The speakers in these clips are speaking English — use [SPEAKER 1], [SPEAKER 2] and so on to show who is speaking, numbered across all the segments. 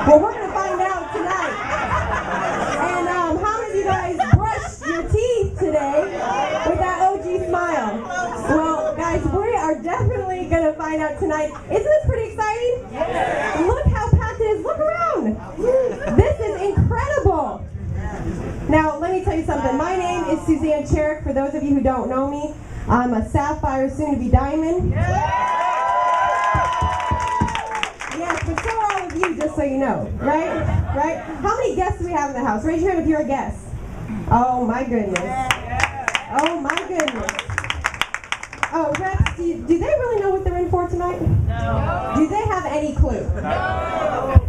[SPEAKER 1] Well, we're going to find out tonight. And how many of you guys brushed your teeth today with that OG smile? Well, guys, we are definitely going to find out tonight. Isn't this pretty exciting? Yeah. Look how packed it is. Look around. This is incredible. Now, let me tell you something. My name is Suzanne Cherrick. For those of you who don't know me, I'm a sapphire, soon-to-be diamond. Yes, but so are all of you, just so you know, right? Right? How many guests do we have in the house? Raise your hand if you're a guest. Oh, my goodness. Oh, my goodness. Oh, Rex, do they really know what they're in for tonight? No. Do they have any clue? No.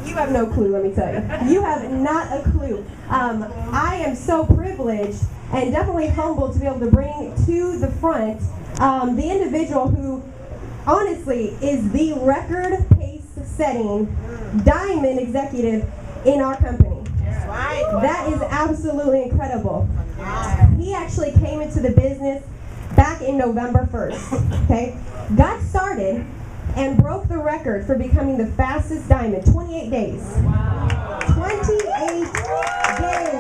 [SPEAKER 1] You have no clue, let me tell you. You have not a clue. I am so privileged and definitely humbled to be able to bring to the front the individual who, honestly, is the record pace-setting diamond executive in our company. That is absolutely incredible. He actually came into the business back in November 1st, okay? Got started and broke the record for becoming the fastest diamond, 28 days. 28 days.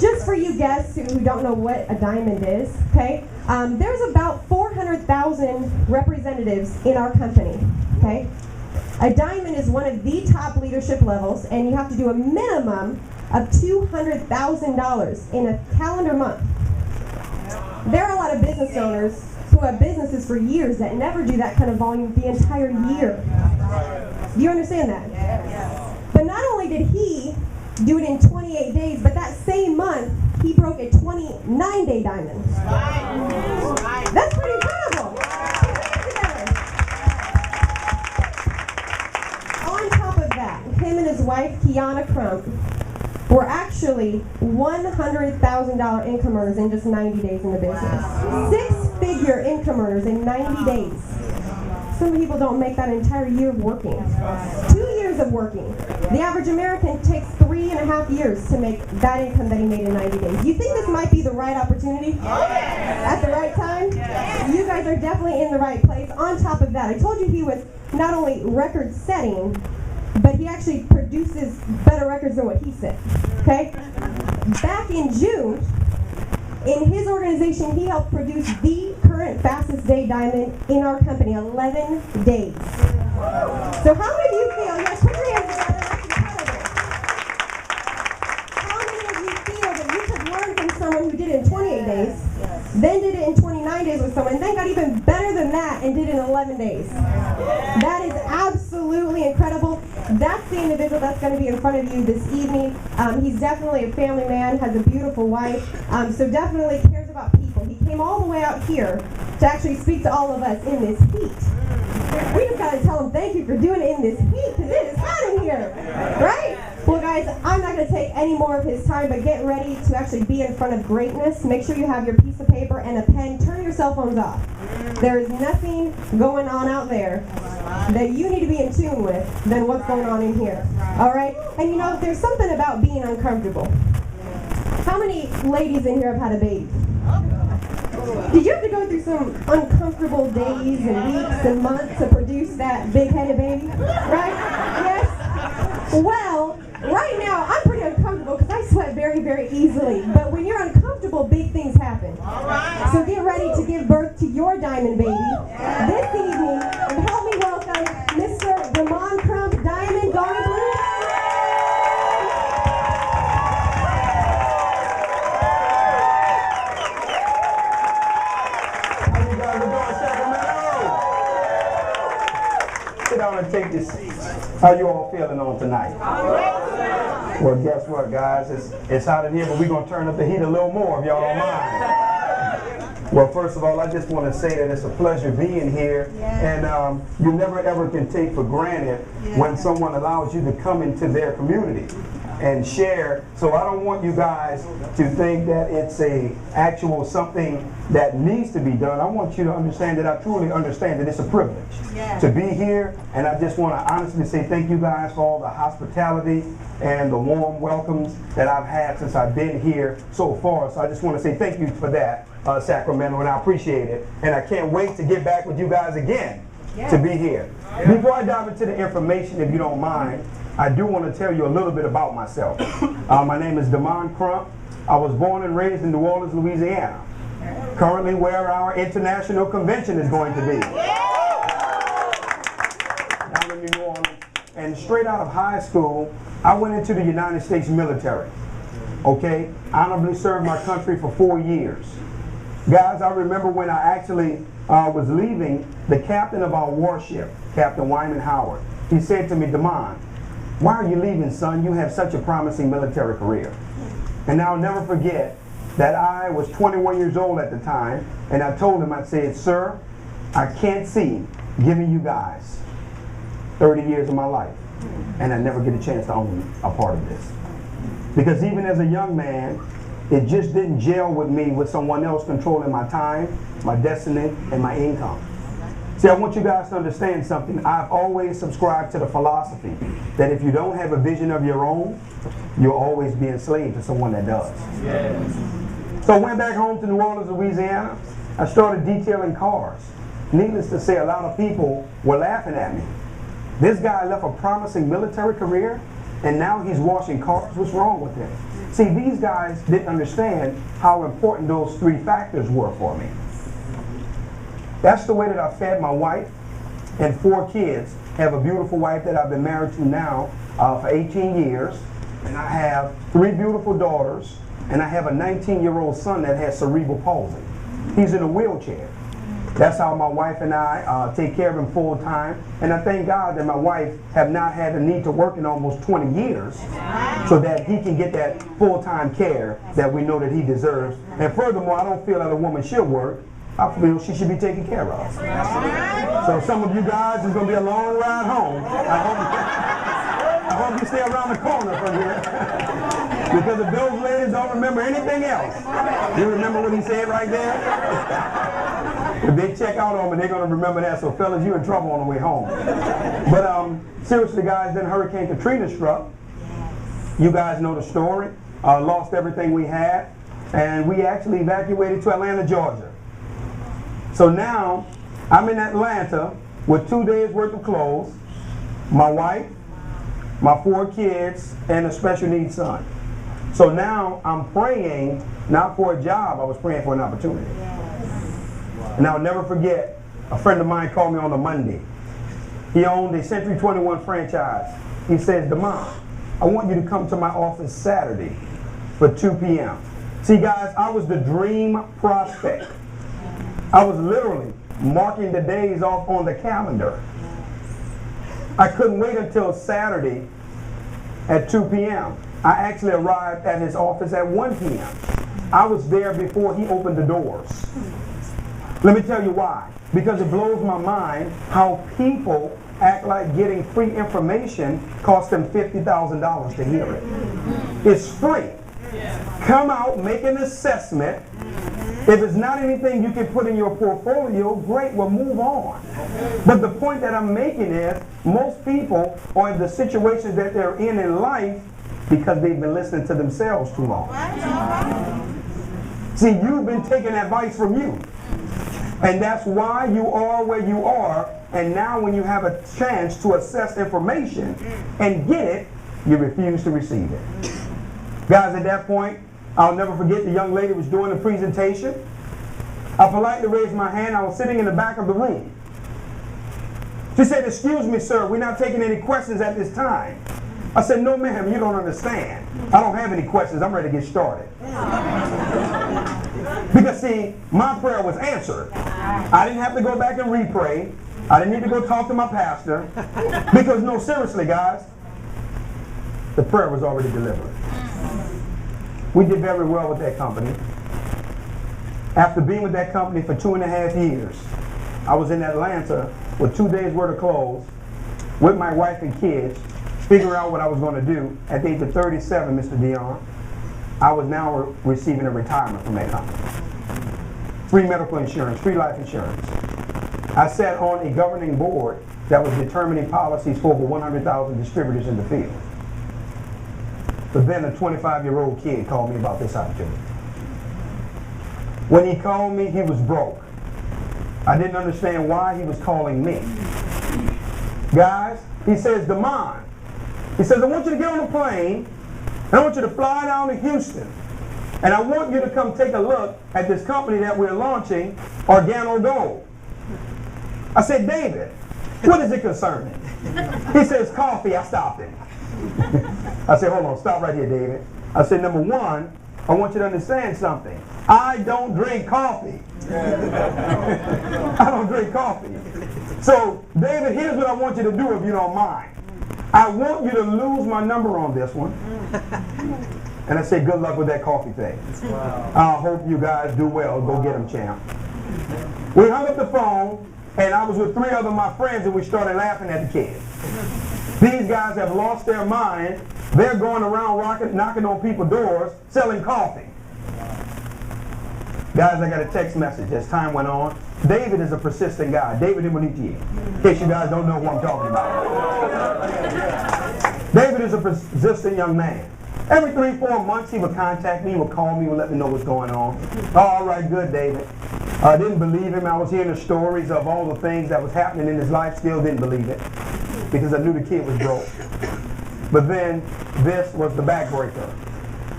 [SPEAKER 1] Just for you guests who don't know what a diamond is, okay? There's about 400,000 representatives in our company, okay? A diamond is one of the top leadership levels, and you have to do a minimum of $200,000 in a calendar month. There are a lot of business owners who have businesses for years that never do that kind of volume the entire year. Do you understand that? Yes. But not only did he do it in 28 days, but that same month, he broke a 29-day diamond. That's pretty incredible. On top of that, him and his wife, Kiana Crump, were actually $100,000 income earners in just 90 days in the business. Six-figure income earners in 90 days. Some people don't make that entire year of working. 2 years of working. The average American takes 3.5 years to make that income that he made in 90 days. You think this might be the right opportunity? At the right time? You guys are definitely in the right place. On top of that, I told you he was not only record-setting, but he actually produces better records than what he set. Okay? Back in June, in his organization, he helped produce the current fastest day diamond in our company, 11 days. So how many of you feel, yes, put your hands together, that's incredible. How many of you feel that you could learn from someone who did it in 28 days, then did it in 29 days with someone, and then got even better than that and did it in 11 days? That is absolutely incredible. That's the individual that's going to be in front of you this evening. He's definitely a family man, has a beautiful wife, so definitely cares about people. He came all the way out here to actually speak to all of us in this heat. We just got to tell him thank you for doing it in this heat, because it is hot in here, right? Well, guys, I'm not going to take any more of his time, but get ready to actually be in front of greatness. Make sure you have your piece of paper and a pen. Turn your cell phones off. There is nothing going on out there that you need to be in tune with than what's going on in here. All right? And you know, there's something about being uncomfortable. How many ladies in here have had a baby? Did you have to go through some uncomfortable days and weeks and months to produce that big-headed baby? Right? Yes? Well, right now, I'm pretty uncomfortable because I sweat very, very easily. But when you're uncomfortable, big things happen. So get ready to give birth to your diamond baby this evening. And help me welcome Mr. Ramon Crump, Diamond Going Blue.
[SPEAKER 2] How you guys are doing, Sacramento? Sit down and take your seats. How you all feeling on tonight? Well, guess what, guys? It's hot in here, but we're going to turn up the heat a little more if y'all don't mind. Well, first of all, I just want to say that it's a pleasure being here. And you never, ever can take for granted when someone allows you to come into their community and share. So I don't want you guys to think that it's a actual something that needs to be done. I want you to understand that I truly understand that it's a privilege to be here. And I just want to honestly say thank you guys for all the hospitality and the warm welcomes that I've had since I've been here so far. So I just want to say thank you for that, Sacramento, and I appreciate it. And I can't wait to get back with you guys again to be here. Before I dive into the information, if you don't mind, I do want to tell you a little bit about myself. My name is Crump. I was born and raised in New Orleans, Louisiana. Currently where our international convention is going to be. Down in New Orleans. And straight out of high school, I went into the United States military. Okay? Honorably served my country for 4 years. Guys, I remember when I actually was leaving, the captain of our warship, Captain Wyman Howard, he said to me, "Damon, why are you leaving, son? You have such a promising military career." And I'll never forget that I was 21 years old at the time, and I told him, I said, "Sir, I can't see giving you guys 30 years of my life, and I never get a chance to own a part of this." Because even as a young man, it just didn't gel with me with someone else controlling my time, my destiny, and my income. See, I want you guys to understand something. I've always subscribed to the philosophy that if you don't have a vision of your own, you'll always be enslaved to someone that does. Yes. So I went back home to New Orleans, Louisiana. I started detailing cars. Needless to say, a lot of people were laughing at me. This guy left a promising military career, and now he's washing cars. What's wrong with him? See, these guys didn't understand how important those 3 factors were for me. That's the way that I fed my wife and 4 kids. I have a beautiful wife that I've been married to now for 18 years. And I have 3 beautiful daughters. And I have a 19-year-old son that has cerebral palsy. He's in a wheelchair. That's how my wife and I take care of him full time. And I thank God that my wife have not had a need to work in almost 20 years so that he can get that full-time care that we know that he deserves. And furthermore, I don't feel that a woman should work. I feel she should be taken care of. So some of you guys, it's going to be a long ride home. I hope you stay around the corner from here. Because if those ladies don't remember anything else, you remember what he said right there? If they check out on me, they're going to remember that. So fellas, you're in trouble on the way home. But seriously, guys, then Hurricane Katrina struck. You guys know the story. Lost everything we had. And we actually evacuated to Atlanta, Georgia. So now, I'm in Atlanta with 2 days worth of clothes, my wife, my 4 kids, and a special needs son. So now I'm praying, not for a job, I was praying for an opportunity. And I'll never forget, a friend of mine called me on a Monday. He owned a Century 21 franchise. He says, "Damon, I want you to come to my office Saturday for 2 p.m. See guys, I was the dream prospect. I was literally marking the days off on the calendar. I couldn't wait until Saturday at 2 p.m. I actually arrived at his office at 1 p.m. I was there before he opened the doors. Let me tell you why. Because it blows my mind how people act like getting free information costs them $50,000 to hear it. It's free. Come out, make an assessment. If it's not anything you can put in your portfolio, great, we'll move on. But the point that I'm making is, most people are in the situations that they're in life because they've been listening to themselves too long. See, you've been taking advice from you. And that's why you are where you are. And now when you have a chance to assess information and get it, you refuse to receive it. Guys, at that point, I'll never forget the young lady was doing the presentation. I politely raised my hand. I was sitting in the back of the room. She said, "Excuse me, sir, we're not taking any questions at this time." I said, "No, ma'am, you don't understand. I don't have any questions. I'm ready to get started." Because, see, my prayer was answered. I didn't have to go back and re-pray. I didn't need to go talk to my pastor. Because, no, seriously, guys, the prayer was already delivered. We did very well with that company. After being with that company for 2.5 years, I was in Atlanta with 2 days worth of clothes with my wife and kids, figuring out what I was going to do. At the age of 37, Mr. Dion, I was now receiving a retirement from that company. Free medical insurance, free life insurance. I sat on a governing board that was determining policies for over 100,000 distributors in the field. But then a 25-year-old kid called me about this opportunity. When he called me, he was broke. I didn't understand why he was calling me. Guys, he says, Damon, he says, I want you to get on a plane, and I want you to fly down to Houston, and I want you to come take a look at this company that we're launching, Organo Gold. I said, David, what is it concerning? He says, coffee. I stopped him. I said, hold on, stop right here, David. I said, number one, I want you to understand something. I don't drink coffee. I don't drink coffee. So, David, here's what I want you to do if you don't mind. I want you to lose my number on this one. And I said, good luck with that coffee thing. Wow. I hope you guys do well. Go get them, champ. We hung up the phone, and I was with 3 other of my friends, and we started laughing at the kid. These guys have lost their mind. They're going around knocking on people's doors, selling coffee. Guys, I got a text message as time went on. David is a persistent guy. David Imuniti, in case you guys don't know who I'm talking about. David is a persistent young man. Every 3-4 months, he would contact me, he would call me, he would let me know what's going on. All right, good, David. I didn't believe him. I was hearing the stories of all the things that was happening in his life. Still didn't believe it because I knew the kid was broke. But then this was the backbreaker.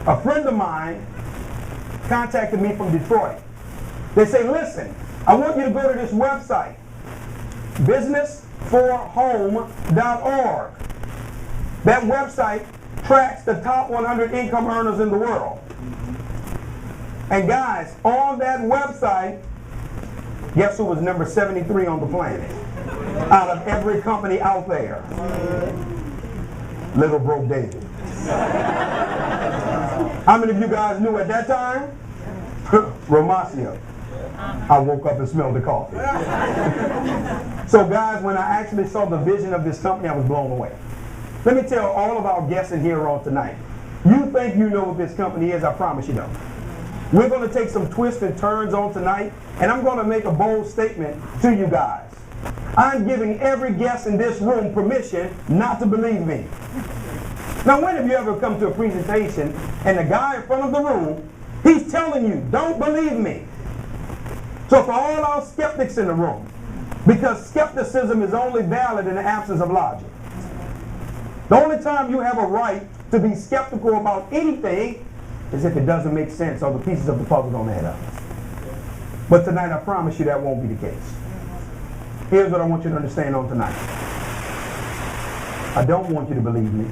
[SPEAKER 2] A friend of mine contacted me from Detroit. They say, listen, I want you to go to this website, businessforhome.org. That website tracks the top 100 income earners in the world. And guys, on that website, guess who was number 73 on the planet? Out of every company out there. Little broke David. How many of you guys knew at that time? Romacio. I woke up and smelled the coffee. So guys, when I actually saw the vision of this company, I was blown away. Let me tell all of our guests in here on tonight. You think you know what this company is, I promise you don't. We're going to take some twists and turns on tonight, and I'm going to make a bold statement to you guys. I'm giving every guest in this room permission not to believe me. Now, when have you ever come to a presentation and the guy in front of the room, he's telling you, don't believe me. So for all our skeptics in the room, because skepticism is only valid in the absence of logic. The only time you have a right to be skeptical about anything is if it doesn't make sense or the pieces of the puzzle don't add up. But tonight, I promise you that won't be the case. Here's what I want you to understand on tonight. I don't want you to believe me,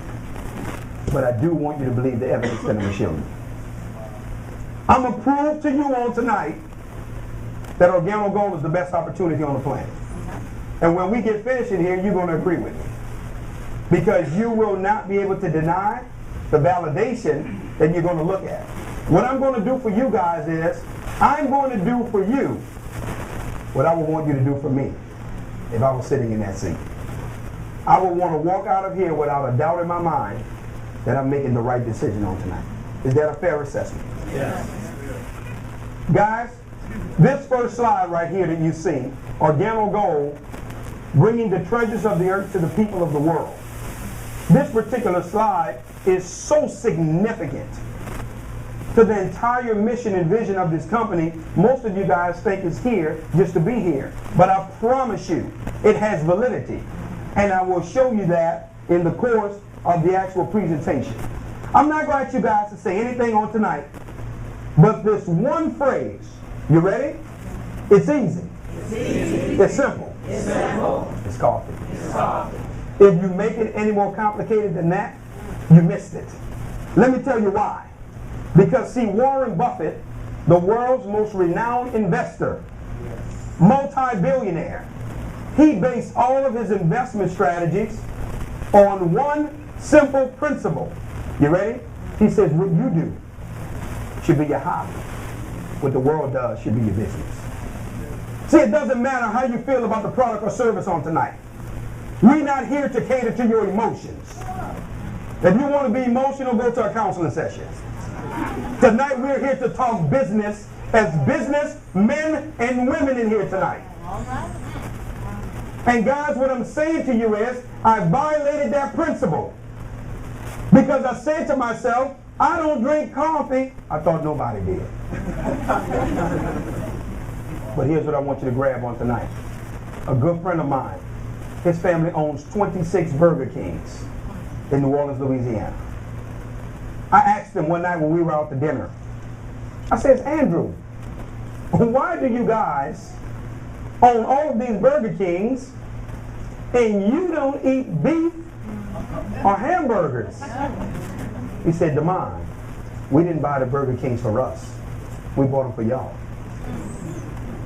[SPEAKER 2] but I do want you to believe the evidence that I'm going to show you. I'm going to prove to you on tonight that Organo Gold is the best opportunity on the planet. And when we get finished in here, you're going to agree with me. Because you will not be able to deny the validation that you're going to look at. What I'm going to do for you guys is, I'm going to do for you what I would want you to do for me if I was sitting in that seat. I would want to walk out of here without a doubt in my mind that I'm making the right decision on tonight. Is that a fair assessment? Yes. Guys, this first slide right here that you see, Organo Gold, bringing the treasures of the earth to the people of the world. This particular slide is so significant to the entire mission and vision of this company. Most of you guys think it's here just to be here. But I promise you, it has validity. And I will show you that in the course of the actual presentation. I'm not going to ask you guys to say anything on tonight, but this one phrase, you ready? It's easy. It's easy. It's simple. It's simple. It's coffee. It's coffee. If you make it any more complicated than that, you missed it. Let me tell you why. Because see, Warren Buffett, the world's most renowned investor, multi-billionaire, he based all of his investment strategies on one simple principle. You ready? He says, what you do should be your hobby. What the world does should be your business. See, it doesn't matter how you feel about the product or service on tonight. We're not here to cater to your emotions. If you want to be emotional, go to a counseling session. Tonight, we're here to talk business as business men and women in here tonight. And guys, what I'm saying to you is, I violated that principle. Because I said to myself, I don't drink coffee. I thought nobody did. But here's what I want you to grab on tonight. A good friend of mine, his family owns 26 Burger Kings in New Orleans, Louisiana. I asked him one night when we were out to dinner, I said, Andrew, why do you guys own all of these Burger Kings and you don't eat beef or hamburgers? He said, Damon, we didn't buy the Burger Kings for us. We bought them for y'all.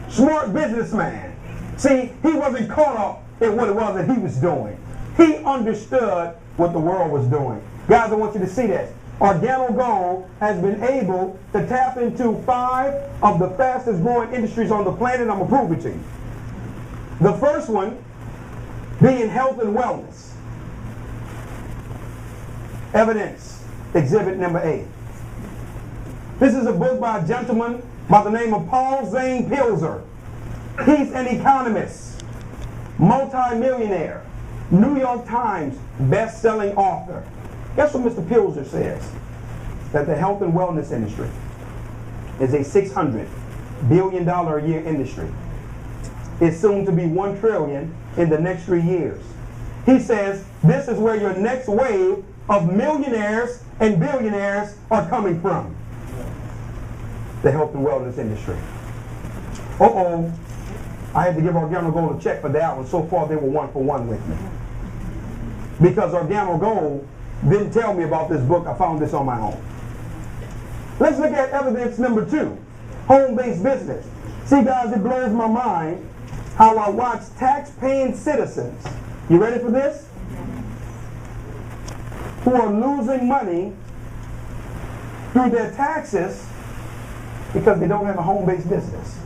[SPEAKER 2] Smart businessman. See, he wasn't caught up in what it was that he was doing. He understood what the world was doing. Guys, I want you to see this. Organo Gold has been able to tap into 5 of the fastest growing industries on the planet. I'm going to prove it to you. The first one being health and wellness. Evidence, exhibit number 8. This is a book by a gentleman by the name of Paul Zane Pilzer. He's an economist, multi-millionaire, New York Times best-selling author. Guess what Mr. Pilzer says? That the health and wellness industry is a $600 billion a year industry. It's soon to be $1 trillion in the next 3 years. He says this is where your next wave of millionaires and billionaires are coming from. The health and wellness industry. Uh-oh. I had to give Organo Gold a check for that one. So far, they were 1 for 1 with me. Because Organo Gold didn't tell me about this book. I found this on my own. Let's look at evidence number 2. Home-based business. See, guys, it blows my mind how I watch tax-paying citizens. You ready for this? Who are losing money through their taxes because they don't have a home-based business.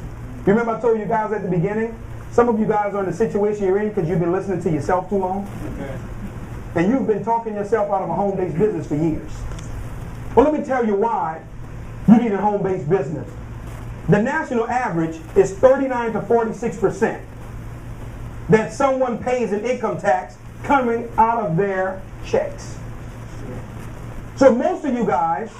[SPEAKER 2] You remember I told you guys at the beginning, some of you guys are in the situation you're in because you've been listening to yourself too long. Okay. And you've been talking yourself out of a home-based business for years. Well, let me tell you why you need a home-based business. The national average is 39 to 46% that someone pays in income tax coming out of their checks. So most of you guys,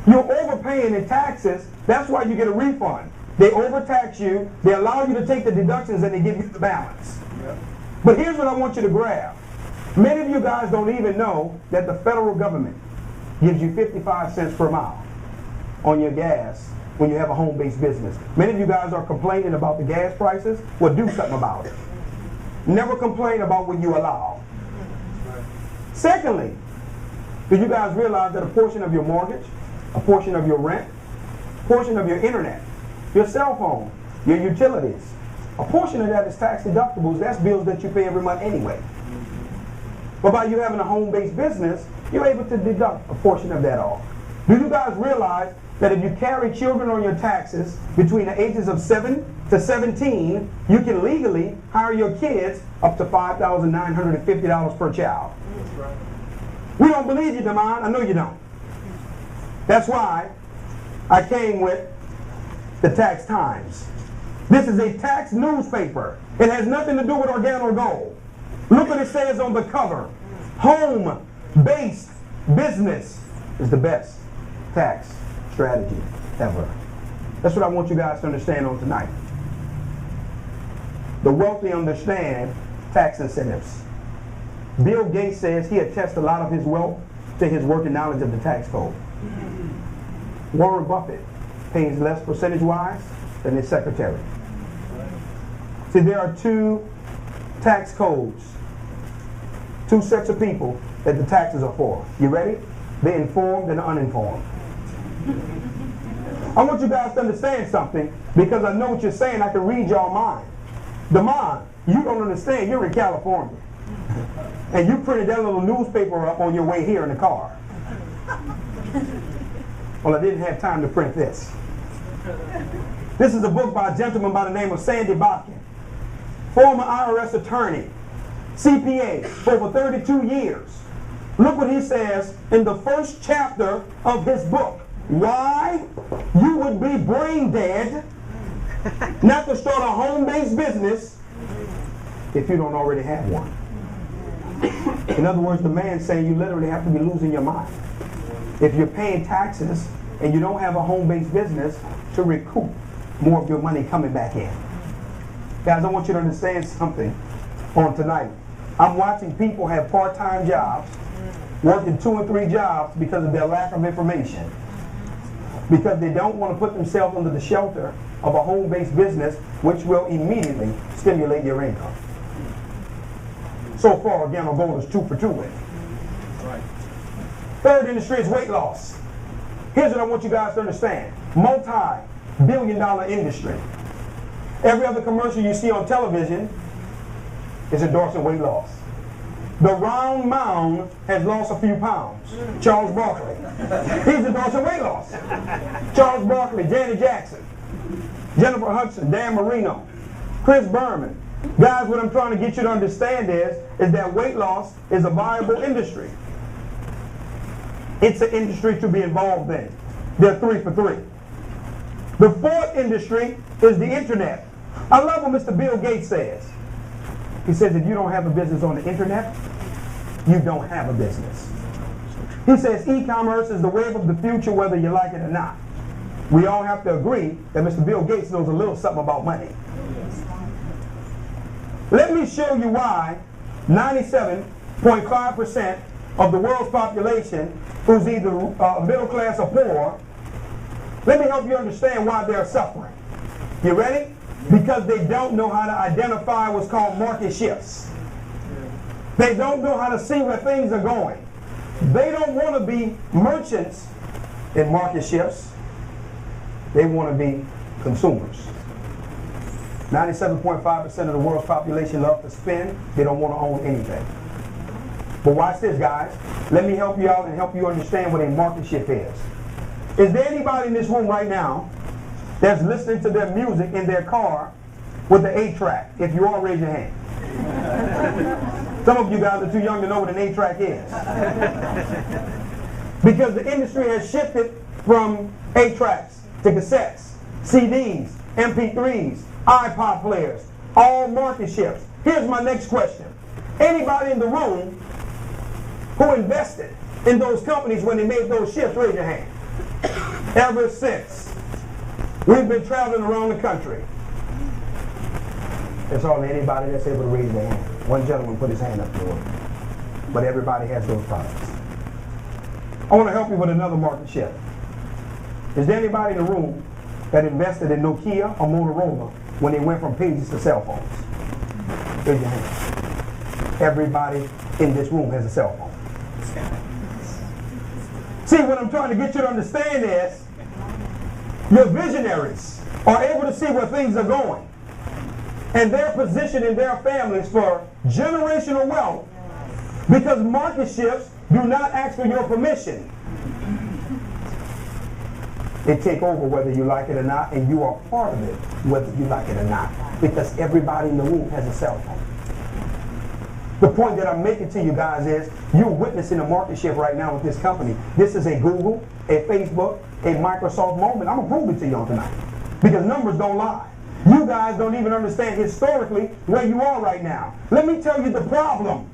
[SPEAKER 2] you're overpaying in taxes. That's why you get a refund. They overtax you, they allow you to take the deductions, and they give you the balance. Yep. But here's what I want you to grab. Many of you guys don't even know that the federal government gives you 55 cents per mile on your gas when you have a home-based business. Many of you guys are complaining about the gas prices. Well, do something about it. Never complain about what you allow. Secondly, do you guys realize that a portion of your mortgage, a portion of your rent, a portion of your internet, your cell phone, your utilities, a portion of that is tax deductibles? That's bills that you pay every month anyway. But by you having a home-based business, you're able to deduct a portion of that off. Do you guys realize that if you carry children on your taxes between the ages of 7 to 17, you can legally hire your kids up to $5,950 per child? We don't believe you, Damon. I know you don't. That's why I came with the Tax Times. This is a tax newspaper. It has nothing to do with Organo Gold. Look what it says on the cover. Home-based business is the best tax strategy ever. That's what I want you guys to understand on tonight. The wealthy understand tax incentives. Bill Gates says he attests a lot of his wealth to his working knowledge of the tax code. Warren Buffett pays less percentage-wise than his secretary. See, there are 2 tax codes, 2 sets of people that the taxes are for. You ready? The informed and the uninformed. I want you guys to understand something, because I know what you're saying. I can read your mind. Damon, you don't understand. You're in California. And you printed that little newspaper up on your way here in the car. Well, I didn't have time to print this. This is a book by a gentleman by the name of Sandy Botkin, former IRS attorney, CPA for over 32 years. Look what he says in the first chapter of his book. Why you would be brain dead not to start a home-based business if you don't already have one. In other words, the man's saying you literally have to be losing your mind if you're paying taxes and you don't have a home-based business to recoup more of your money coming back in. Guys, I want you to understand something on tonight. I'm watching people have part-time jobs, working 2 and 3 jobs because of their lack of information. Because they don't want to put themselves under the shelter of a home-based business, which will immediately stimulate your income. So far, Organo Gold is 2 for 2 with. Third industry is weight loss. Here's what I want you guys to understand. Multi-billion-dollar industry. Every other commercial you see on television is endorsing weight loss. The round mound has lost a few pounds. Charles Barkley. He's endorsing weight loss. Charles Barkley, Janet Jackson, Jennifer Hudson, Dan Marino, Chris Berman. Guys, what I'm trying to get you to understand is that weight loss is a viable industry. It's an industry to be involved in. They're 3 for 3. The fourth industry is the internet. I love what Mr. Bill Gates says. He says if you don't have a business on the internet, you don't have a business. He says e-commerce is the wave of the future whether you like it or not. We all have to agree that Mr. Bill Gates knows a little something about money. Let me show you why 97.5% of the world's population who's either middle class or poor, let me help you understand why they're suffering. You ready? Because they don't know how to identify what's called market shifts. They don't know how to see where things are going. They don't want to be merchants in market shifts. They want to be consumers. 97.5% of the world's population love to spend. They don't want to own anything. But watch this, guys. Let me help you out and help you understand what a market shift is. Is there anybody in this room right now that's listening to their music in their car with the 8-track? If you are, raise your hand. Some of you guys are too young to know what an 8-track is. Because the industry has shifted from 8-tracks to cassettes, CDs, MP3s, iPod players, all market shifts. Here's my next question. Anybody in the room who invested in those companies when they made those shifts, raise your hand. Ever since, we've been traveling around the country. That's hardly anybody that's able to raise their hand. One gentleman put his hand up for it. But everybody has those products. I want to help you with another market shift. Is there anybody in the room that invested in Nokia or Motorola when they went from pages to cell phones? Raise your hand. Everybody in this room has a cell phone. See, what I'm trying to get you to understand is your visionaries are able to see where things are going. And they're positioning their families for generational wealth because market shifts do not ask for your permission. They take over whether you like it or not, and you are part of it whether you like it or not, because everybody in the room has a cell phone. The point that I'm making to you guys is you're witnessing a market shift right now with this company. This is a Google, a Facebook, a Microsoft moment. I'm going to prove it to you on tonight because numbers don't lie. You guys don't even understand historically where you are right now. Let me tell you the problem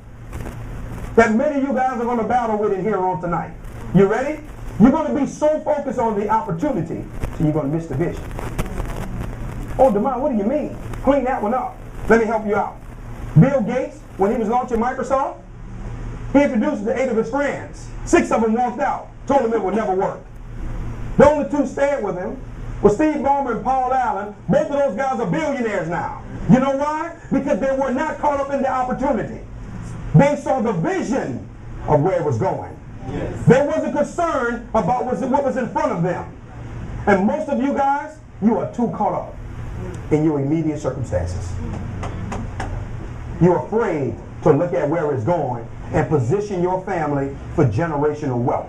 [SPEAKER 2] that many of you guys are going to battle with in here on tonight. You ready? You're going to be so focused on the opportunity, so you're going to miss the vision. Oh, Demond, what do you mean? Clean that one up. Let me help you out. Bill Gates, when he was launching Microsoft, he introduced it to 8 of his friends. 6 of them walked out, told him it would never work. The only 2 stayed with him was Steve Ballmer and Paul Allen. Both of those guys are billionaires now. You know why? Because they were not caught up in the opportunity. They saw the vision of where it was going. Yes. They wasn't concerned about what was in front of them. And most of you guys, you are too caught up in your immediate circumstances. You're afraid to look at where it's going and position your family for generational wealth.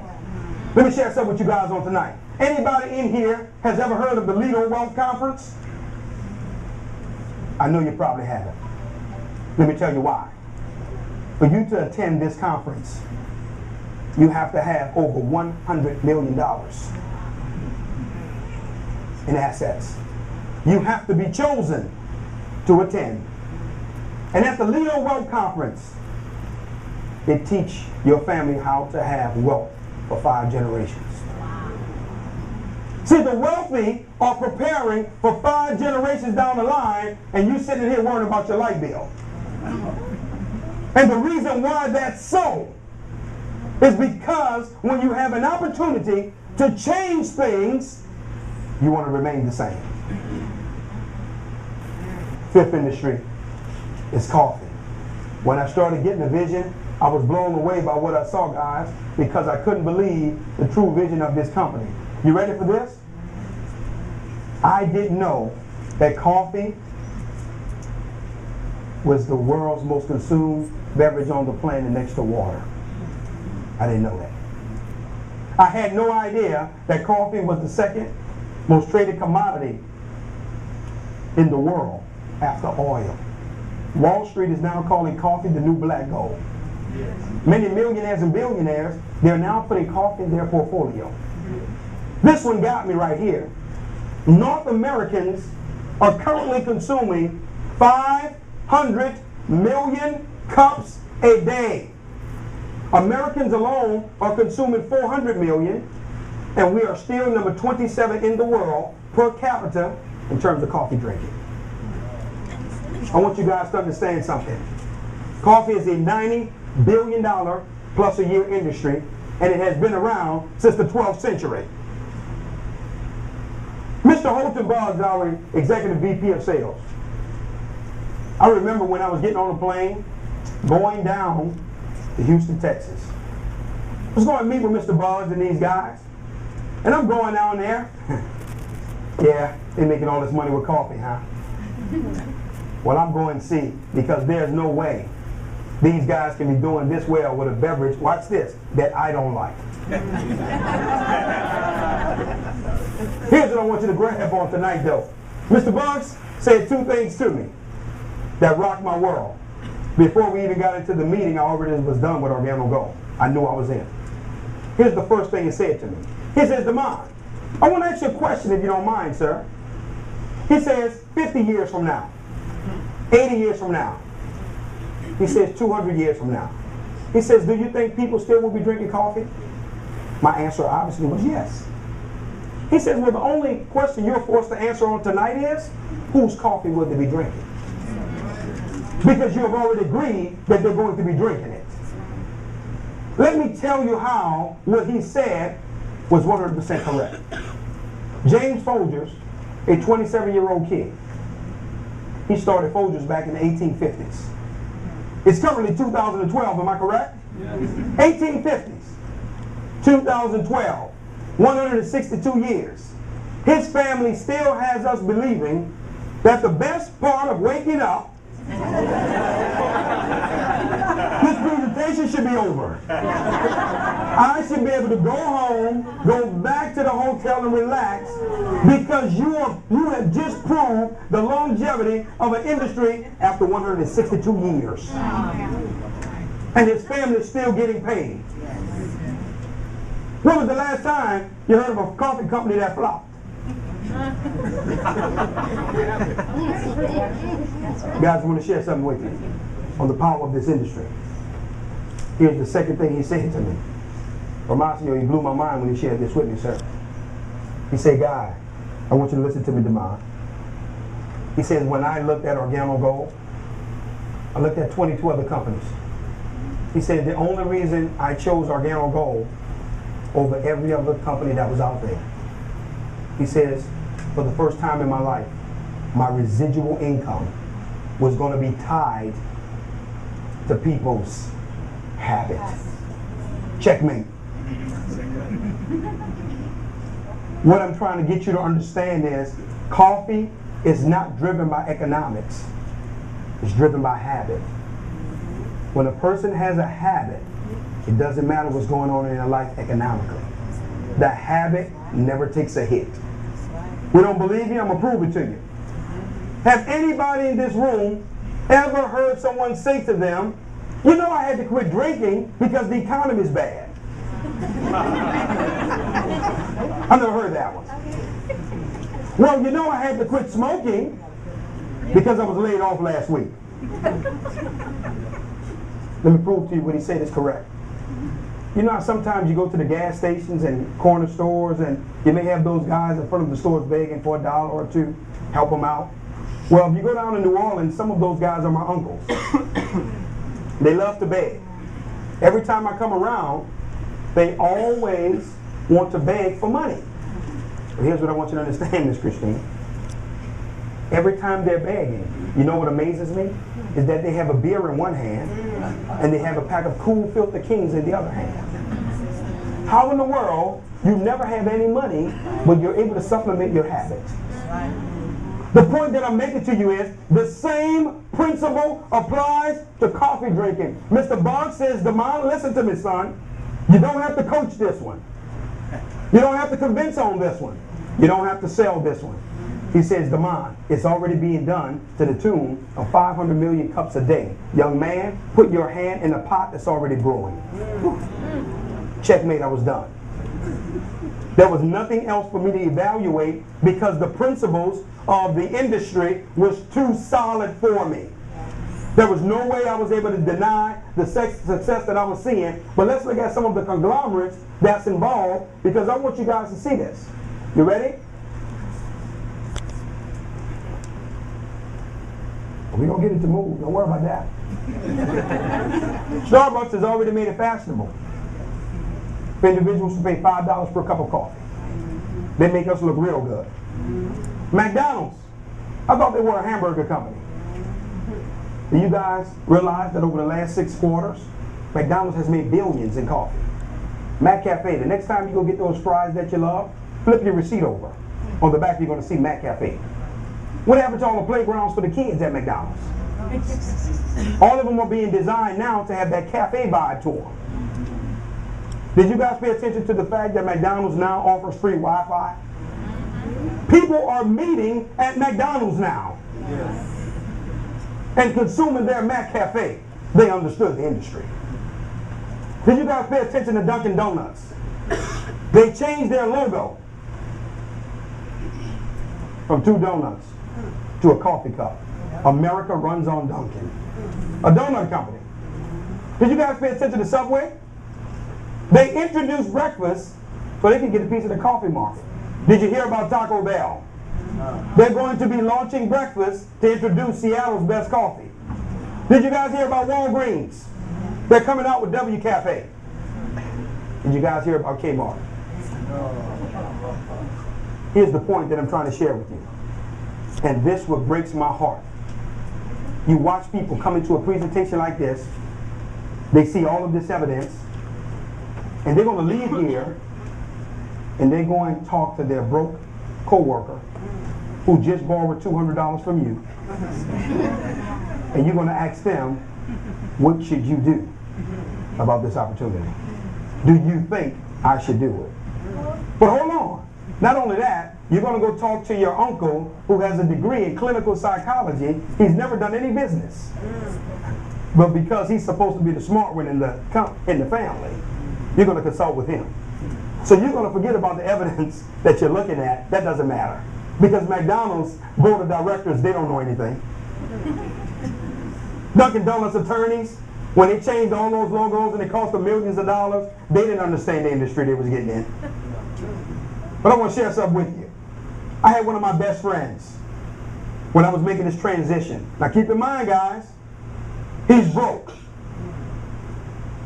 [SPEAKER 2] Let me share something with you guys on tonight. Anybody in here has ever heard of the Lido Wealth Conference? I know you probably haven't. Let me tell you why. For you to attend this conference, you have to have over $100 million in assets. You have to be chosen to attend. And at the Lido Wealth Conference, they teach your family how to have wealth for 5 generations. See, the wealthy are preparing for 5 generations down the line, and you sitting here worrying about your light bill. And the reason why that's so is because when you have an opportunity to change things, you want to remain the same. Fifth industry is coffee. When I started getting a vision, I was blown away by what I saw, guys, because I couldn't believe the true vision of this company. You ready for this? I didn't know that coffee was the world's most consumed beverage on the planet next to water. I didn't know that. I had no idea that coffee was the second most traded commodity in the world after oil. Wall Street is now calling coffee the new black gold. Many millionaires and billionaires, they're now putting coffee in their portfolio. This one got me right here. North Americans are currently consuming 500 million cups a day. Americans alone are consuming 400 million, and we are still number 27 in the world per capita in terms of coffee drinking. I want you guys to understand something. Coffee is a $90 billion plus a year industry, and it has been around since the 12th century. Mr. Holton Boggs, our executive VP of sales. I remember when I was getting on a plane, going down to Houston, Texas. I was going to meet with Mr. Boggs and these guys. And I'm going down there. Yeah, they're making all this money with coffee, huh? Well, I'm going to see, because there's no way these guys can be doing this well with a beverage, watch this, that I don't like. Here's what I want you to grab on tonight, though. Mr. Boggs said 2 things to me that rocked my world. Before we even got into the meeting, I already was done with Organo Gold. I knew I was in. Here's the first thing he said to me. He says, Demond, I want to ask you a question if you don't mind, sir. He says, 50 years from now, 80 years from now. He says, 200 years from now. He says, do you think people still will be drinking coffee? My answer obviously was yes. He says, well, the only question you're forced to answer on tonight is, whose coffee will they be drinking? Because you have already agreed that they're going to be drinking it. Let me tell you how what he said was 100% correct. James Folgers, a 27-year-old kid, he started Folgers back in the 1850s. It's currently 2012, am I correct? Yes. 1850s, 2012, 162 years. His family still has us believing that the best part of waking up, this presentation should be over. I should be able to go home, go back to the hotel and relax, because you have just proved the longevity of an industry after 162 years. And his family is still getting paid. When was the last time you heard of a coffee company that flopped? Guys, I want to share something with you on the power of this industry. Here's the second thing he said to me. Romacio, he blew my mind when he shared this with me, sir. He said, Guy, I want you to listen to me, Demond. He says, when I looked at Organo Gold, I looked at 22 other companies. He said, the only reason I chose Organo Gold over every other company that was out there, he says, for the first time in my life, my residual income was going to be tied to people's habit. Checkmate. What I'm trying to get you to understand is coffee is not driven by economics. It's driven by habit. When a person has a habit, it doesn't matter what's going on in their life economically. The habit never takes a hit. We don't believe you? I'm going to prove it to you. Have anybody in this room ever heard someone say to them, you know, I had to quit drinking because the economy is bad? I've never heard that one. Well, you know, I had to quit smoking because I was laid off last week. Let me prove to you what he said is correct. You know how sometimes you go to the gas stations and corner stores and you may have those guys in front of the stores begging for $1 or $2, help them out. Well, if you go down to New Orleans, some of those guys are my uncles. They love to beg. Every time I come around, they always want to beg for money. But here's what I want you to understand, Miss Christine. Every time they're begging, you know what amazes me? Is that they have a beer in one hand and they have a pack of Cool Filter Kings in the other hand. How in the world you never have any money, but you're able to supplement your habits? The point that I'm making to you is the same principle applies to coffee drinking. Mr. Boggs says, Damon, listen to me, son. You don't have to coach this one. You don't have to convince on this one. You don't have to sell this one. He says, Damon, it's already being done to the tune of 500 million cups a day. Young man, put your hand in a pot that's already brewing. Checkmate, I was done. There was nothing else for me to evaluate because the principles of the industry was too solid for me. There was no way I was able to deny the success that I was seeing. But let's look at some of the conglomerates that's involved because I want you guys to see this. You ready? We're going to get it to move. Don't worry about that. Starbucks has already made it fashionable for individuals to pay $5 per cup of coffee. They make us look real good. McDonald's, I thought they were a hamburger company. Do you guys realize that over the last 6 quarters, McDonald's has made billions in coffee? Mac Cafe, the next time you go get those fries that you love, flip your receipt over. On the back, you're going to see Mac Cafe. What happened to all the playgrounds for the kids at McDonald's? All of them are being designed now to have that cafe vibe to them. Did you guys pay attention to the fact that McDonald's now offers free Wi-Fi? People are meeting at McDonald's now and consuming their Mac Cafe. They understood the industry. Did you guys pay attention to Dunkin' Donuts? They changed their logo from 2 donuts to a coffee cup. America runs on Dunkin'. A donut company. Did you guys pay attention to Subway? They introduced breakfast so they can get a piece of the coffee market. Did you hear about Taco Bell? They're going to be launching breakfast to introduce Seattle's best coffee. Did you guys hear about Walgreens? They're coming out with W Cafe. Did you guys hear about Kmart? Here's the point that I'm trying to share with you. And this what breaks my heart. You watch people come into a presentation like this, they see all of this evidence, and they're going to leave here and they're going to talk to their broke coworker who just borrowed $200 from you. And you're going to ask them, what should you do about this opportunity? Do you think I should do it? But hold on. Not only that, you're going to go talk to your uncle who has a degree in clinical psychology. He's never done any business. But because he's supposed to be the smart one in the family, you're going to consult with him. So you're going to forget about the evidence that you're looking at. That doesn't matter. Because McDonald's board of directors, they don't know anything. Dunkin' Donuts attorneys, when they changed all those logos and it cost them millions of dollars, they didn't understand the industry they was getting in. But I want to share something with you. I had one of my best friends when I was making this transition. Now keep in mind, guys, he's broke.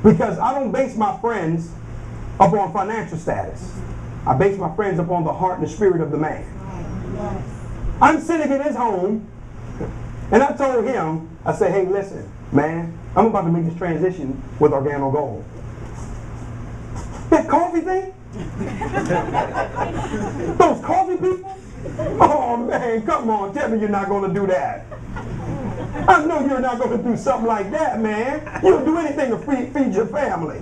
[SPEAKER 2] Because I don't base my friends upon financial status. I base my friends upon the heart and the spirit of the man. I'm sitting in his home, and I told him, I said, hey, listen, man, I'm about to make this transition with Organo Gold. That coffee thing? Those coffee people? Oh, man, come on, tell me you're not going to do that. I know you're not going to do something like that, man. You'll do anything to feed your family.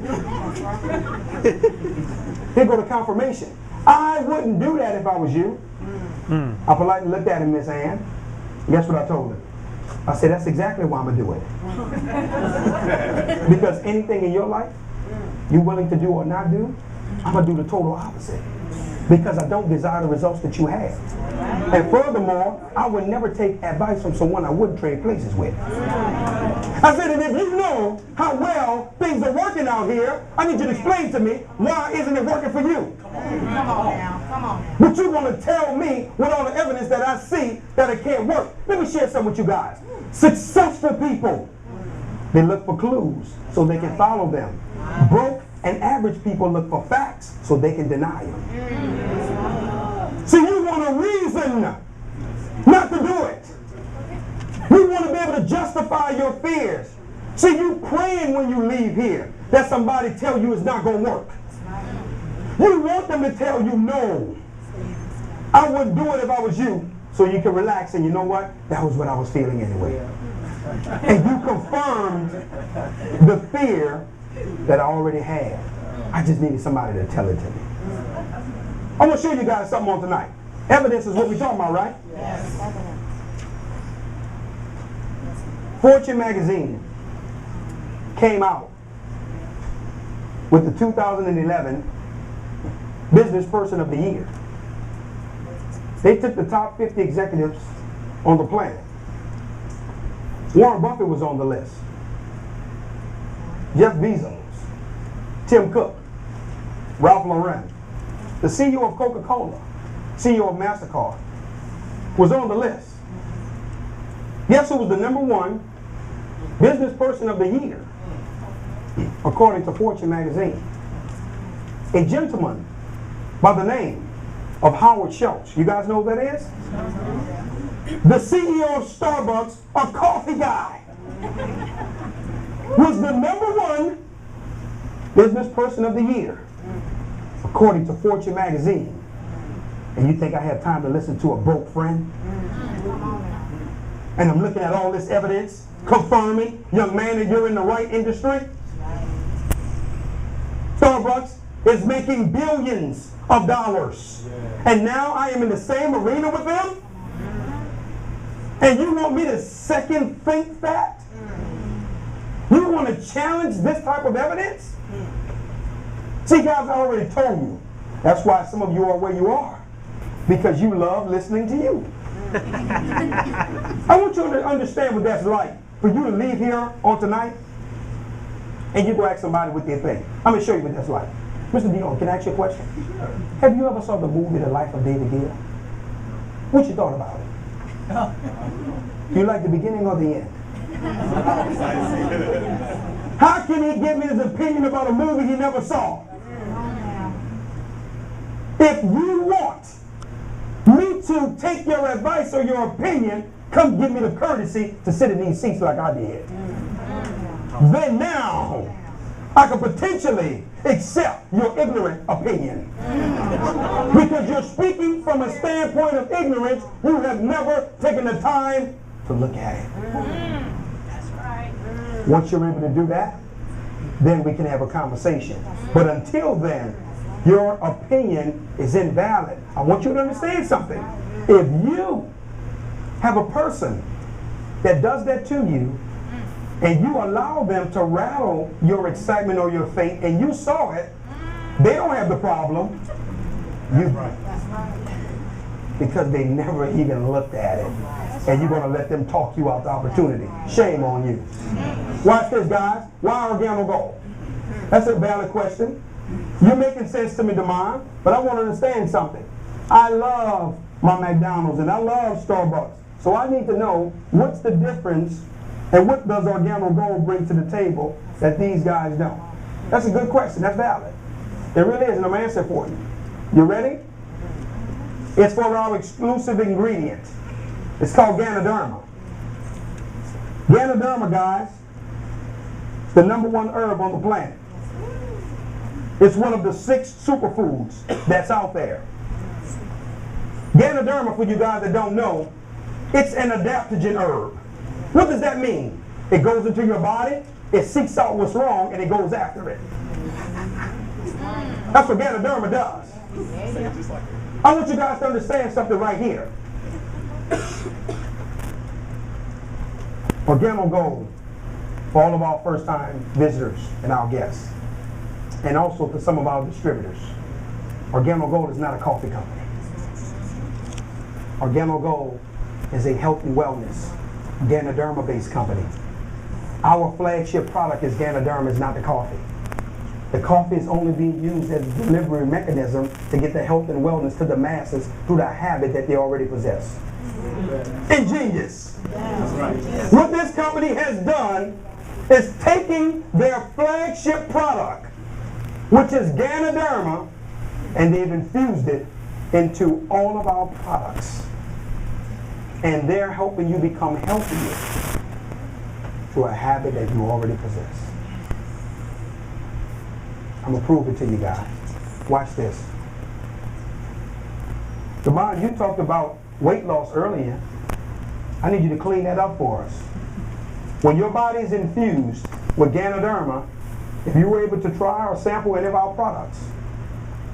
[SPEAKER 2] Here go the confirmation. I wouldn't do that if I was you. I politely looked at him, Miss Ann. Guess what I told her? I said, that's exactly why I'm going to do it. Because anything in your life you're willing to do or not do, I'm going to do the total opposite. because I don't desire the results that you have. And furthermore, I would never take advice from someone I wouldn't trade places with. I said, and if you know how well things are working out here, I need you to explain to me, why isn't it working for you?
[SPEAKER 3] Come on now. Come on.
[SPEAKER 2] But you want to tell me with all the evidence that I see that it can't work. Let me share something with you guys. Successful people, they look for clues so they can follow them. Broke and average people look for facts so they can deny them. See, you want a reason not to do it. You want to be able to justify your fears. See, you praying when you leave here that somebody tell you it's not going to work. You want them to tell you, no, I wouldn't do it if I was you, so you can relax and you know what? That was what I was feeling anyway. And you confirmed the fear that I already had. I just needed somebody to tell it to me. I'm going to show you guys something on tonight. Evidence is what we're talking about, right?
[SPEAKER 3] Yes.
[SPEAKER 2] Fortune magazine came out with the 2011 Business Person of the Year. They took the top 50 executives on the planet. Warren Buffett was on the list. Jeff Bezos, Tim Cook, Ralph Lauren, the CEO of Coca-Cola, CEO of MasterCard, was on the list. Guess who was the #1 Business Person of the Year, according to Fortune magazine? A gentleman by the name of Howard Schultz. You guys know who that is? The CEO of Starbucks, a coffee guy, was the #1 Business Person of the Year, according to Fortune magazine. And you think I have time to listen to a broke friend? And I'm looking at all this evidence confirming, young man, that you're in the right industry? Starbucks is making billions of dollars. And now I am in the same arena with them? And you want me to second think that? You want to challenge this type of evidence? See, guys, I already told you. That's why some of you are where you are. Because you love listening to you. I want you to understand what that's like. For you to leave here on tonight and you go ask somebody what they think. I'm going to show you what that's like. Mr. Dion, can I ask you a question? Have you ever saw the movie The Life of David Gill? What you thought about it? You like the beginning or the end? How can he give me his opinion about a movie he never saw? If you want me to take your advice or your opinion, come give me the courtesy to sit in these seats like I did. Then now, I could potentially accept your ignorant opinion. Because you're speaking from a standpoint of ignorance, you have never taken the time to look at it.
[SPEAKER 3] That's right.
[SPEAKER 2] Once you're able to do that, then we can have a conversation. But until then, your opinion is invalid. I want you to understand something. If you have a person that does that to you, and you allow them to rattle your excitement or your faith, and you saw it, they don't have the problem. You, because they never even looked at it. And you're going to let them talk you out the opportunity. Shame on you. Watch this, guys. Why Organo Gold? That's a valid question. You're making sense to me, Demond, but I want to understand something. I love my McDonald's and I love Starbucks. So I need to know what's the difference and what does Organo Gold bring to the table that these guys don't? That's a good question. That's valid. It really is, and I'm answering for you. You ready? It's for our exclusive ingredient. It's called Ganoderma. Ganoderma, guys, is the #1 herb on the planet. It's one of the 6 superfoods that's out there. Ganoderma, for you guys that don't know, it's an adaptogen herb. What does that mean? It goes into your body, it seeks out what's wrong, and it goes after it. That's what Ganoderma does. I want you guys to understand something right here. Organo Gold, for all of our first-time visitors and our guests, and also to some of our distributors. Organo Gold is not a coffee company. Organo Gold is a health and wellness, Ganoderma-based company. Our flagship product is Ganoderma, is not the coffee. The coffee is only being used as a delivery mechanism to get the health and wellness to the masses through the habit that they already possess. Ingenious. What this company has done is taking their flagship product, which is Ganoderma, and they've infused it into all of our products. And they're helping you become healthier through a habit that you already possess. I'm going to prove it to you guys. Watch this. Devon, you talked about weight loss earlier. I need you to clean that up for us. When your body is infused with Ganoderma, if you were able to try or sample any of our products,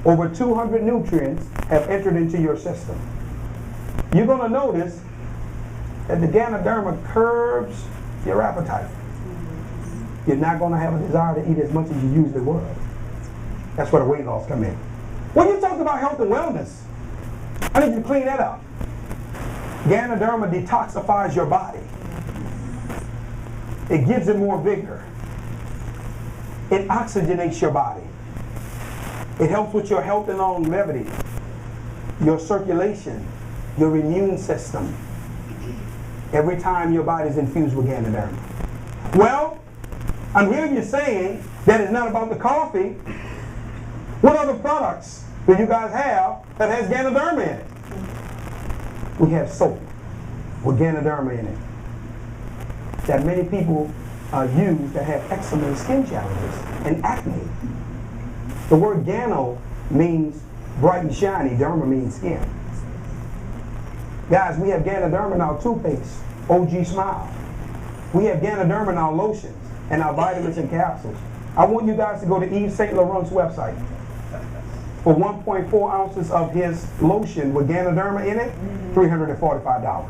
[SPEAKER 2] over 200 nutrients have entered into your system. You're going to notice that the Ganoderma curbs your appetite. You're not going to have a desire to eat as much as you usually would. That's where the weight loss come in. When you talk about health and wellness, I need you to clean that up. Ganoderma detoxifies your body. It gives it more vigor. It oxygenates your body. It helps with your health and longevity, your circulation, your immune system. Every time your body is infused with Ganoderma. Well, I'm hearing you saying that it's not about the coffee. What other products do you guys have that has Ganoderma in it? We have soap with Ganoderma in it that many people use that have eczema and skin challenges and acne. The word Gano means bright and shiny. Derma means skin. Guys, we have Ganoderma in our toothpaste, OG Smile. We have Ganoderma in our lotions and our vitamins and capsules. I want you guys to go to Yves Saint Laurent's website. For 1.4 ounces of his lotion with Ganoderma in it, $345.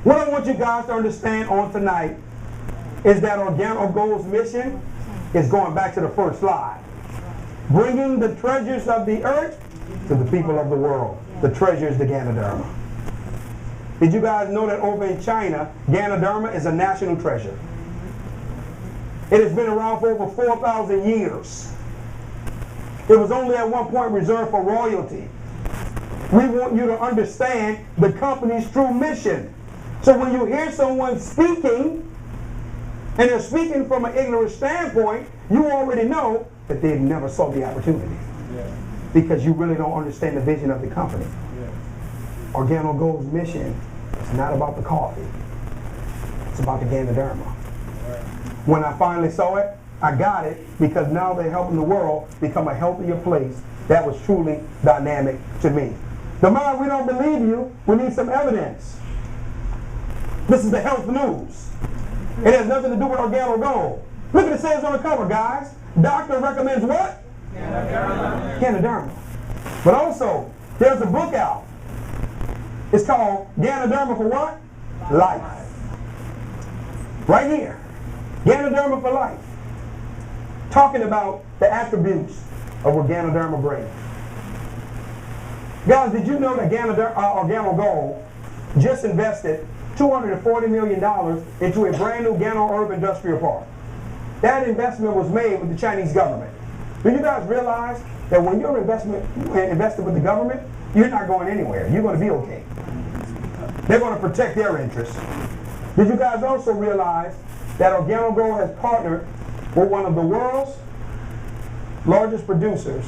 [SPEAKER 2] What I want you guys to understand on tonight is that Organo Gold's mission is going back to the first slide. Bringing the treasures of the earth to the people of the world. The treasure is the Ganoderma. Did you guys know that over in China, Ganoderma is a national treasure? It has been around for over 4,000 years. It was only at one point reserved for royalty. We want you to understand the company's true mission. So when you hear someone speaking, and they're speaking from an ignorant standpoint, you already know that they've never saw the opportunity. Because you really don't understand the vision of the company. Organo Gold's mission is not about the coffee. It's about the Ganoderma. When I finally saw it, I got it because now they're helping the world become a healthier place. That was truly dynamic to me. Demar, we don't believe you. We need some evidence. This is the health news. It has nothing to do with Organo Gold. Look what it says on the cover, guys. Doctor recommends what? Ganoderma. But also, there's a book out. It's called Ganoderma for what? Life. Right here. Ganoderma for life. Talking about the attributes of what Ganoderma brings. Guys, did you know that Organo Gold just invested $240 million into a brand new Gano Herb Industrial Park? That investment was made with the Chinese government. Do you guys realize that when you're invested with the government, you're not going anywhere. You're going to be okay. They're going to protect their interests. Did you guys also realize that Organo Gold has partnered with one of the world's largest producers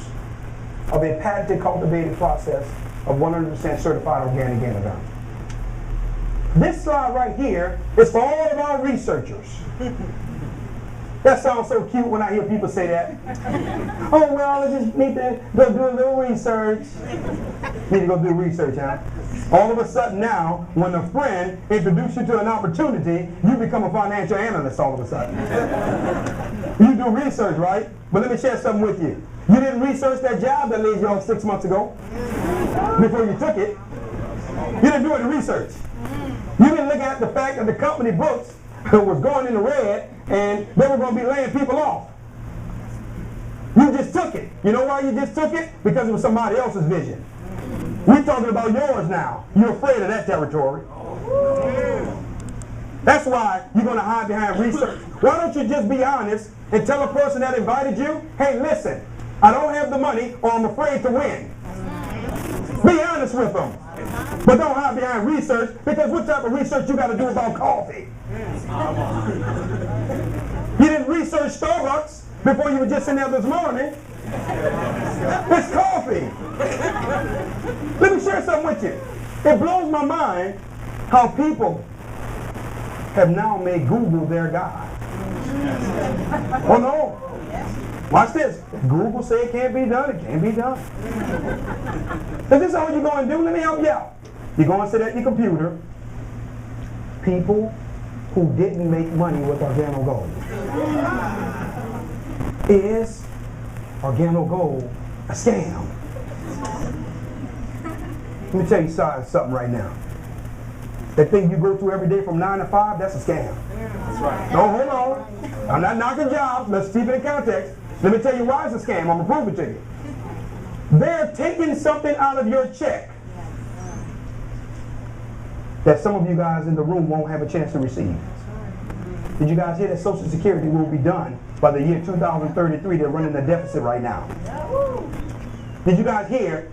[SPEAKER 2] of a patented cultivating process of 100% certified organic Ganoderma? This slide right here is for all of our researchers. That sounds so cute when I hear people say that. Oh, well, I just need to go do a little research. Need to go do research, huh? All of a sudden now, when a friend introduces you to an opportunity, you become a financial analyst all of a sudden. You do research, right? But let me share something with you. You didn't research that job that laid you off 6 months ago before you took it. You didn't do any research. You didn't look at the fact that the company books was going in the red and they were going to be laying people off. You just took it. You know why you just took it? Because it was somebody else's vision. We're talking about yours now. You're afraid of that territory. That's why you're going to hide behind research. Why don't you just be honest and tell a person that invited you, hey, listen, I don't have the money or I'm afraid to win. Be honest with them. But don't hide behind research, because what type of research you got to do about coffee? You didn't research Starbucks before you were just in there this morning. It's coffee. Let me share something with you. It blows my mind how people have now made Google their God. Oh no. Watch this. Google say it can't be done, it can't be done. Is this all you're going to do? Let me help you out. You're going to sit at your computer. People who didn't make money with Organo Gold. Is Organo Gold a scam? Let me tell you something right now. That thing you go through every day from 9 to 5, that's a scam. That's right. No, hold on. I'm not knocking jobs. Let's keep it in context. Let me tell you why it's a scam. I'm going to prove it to you. They're taking something out of your check that some of you guys in the room won't have a chance to receive. Did you guys hear that Social Security will be done by the year 2033? They're running a deficit right now. Did you guys hear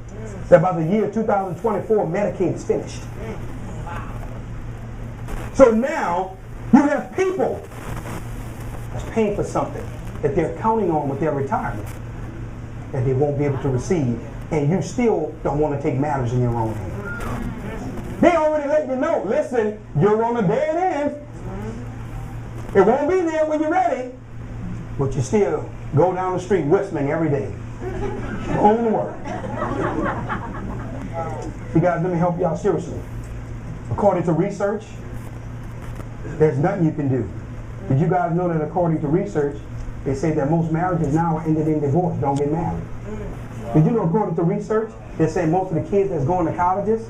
[SPEAKER 2] that by the year 2024, Medicaid is finished? So now you have people that's paying for something that they're counting on with their retirement that they won't be able to receive, and you still don't want to take matters in your own hands. They already let you know, listen, you're on a dead end. It won't be there when you're ready, but you still go down the street whistling every day. On the work. You guys, let me help you out seriously. According to research, there's nothing you can do. Did you guys know that according to research, they say that most marriages now are ended in divorce, don't get married? Did you know according to research, they say most of the kids that's going to colleges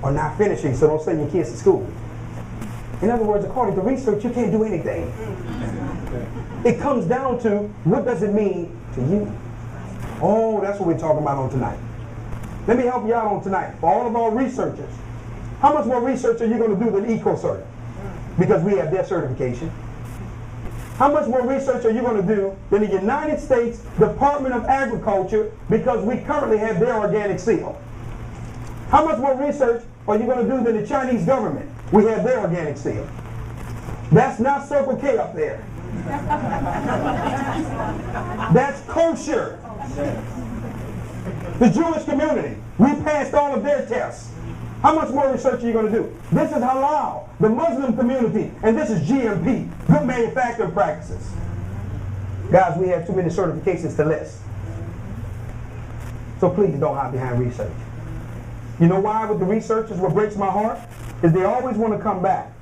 [SPEAKER 2] are not finishing, so don't send your kids to school. In other words, according to research, you can't do anything. It comes down to, what does it mean to you? Oh, that's what we're talking about on tonight. Let me help you out on tonight. For all of our researchers, how much more research are you going to do than EcoCert? Because we have their certification. How much more research are you going to do than the United States Department of Agriculture, because we currently have their organic seal? How much more research are you going to do than the Chinese government? We have their organic seal. That's not Circle K up there. That's kosher. The Jewish community, we passed all of their tests. How much more research are you going to do? This is halal, the Muslim community, and this is GMP, good manufacturing practices. Guys, we have too many certifications to list. So please don't hide behind research. You know why with the researchers, what breaks my heart? Is they always want to come back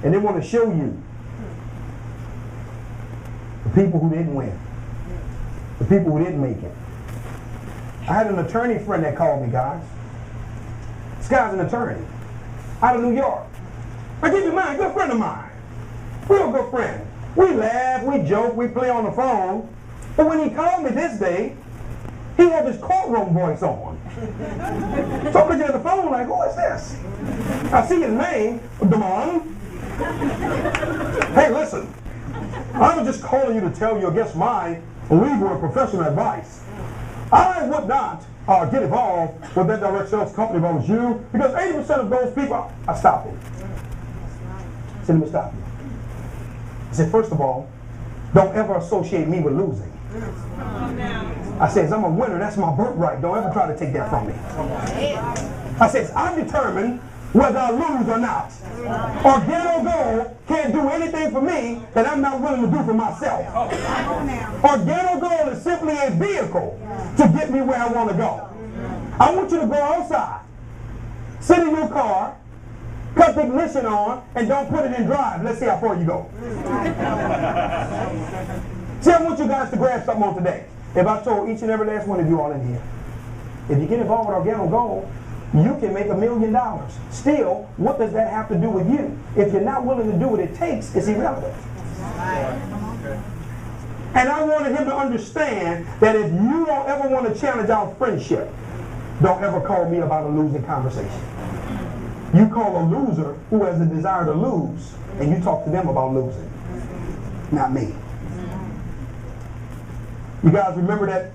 [SPEAKER 2] and they want to show you the people who didn't win, the people who didn't make it. I had an attorney friend that called me, guys. This guy's an attorney out of New York. I give you mine, good friend of mine. Real good friend. We laugh, we joke, we play on the phone. But when he called me this day, he had his courtroom voice on. So I'm looking at the phone like, who is this? I see his name, Damon. Hey, listen. I was just calling you to tell you against my legal and professional advice. I would not get involved with that direct sales company if I was you, because 80% of those people, I stopped it. I said, let me stop you. I said, first of all, don't ever associate me with losing. I said, I'm a winner, that's my birthright. Don't ever try to take that from me. I said, I determine whether I lose or not. Organo Gold can't do anything for me that I'm not willing to do for myself. Organo Gold is simply a vehicle to get me where I want to go. I want you to go outside, sit in your car, cut the ignition on, and don't put it in drive. Let's see how far you go. See, I want you guys to grab something on today. If I told each and every last one of you all in here, if you get involved with Organo Gold, you can make $1 million. Still, what does that have to do with you? If you're not willing to do what it takes, it's irrelevant. And I wanted him to understand that if you don't ever want to challenge our friendship, don't ever call me about a losing conversation. You call a loser who has a desire to lose, and you talk to them about losing, not me. You guys remember that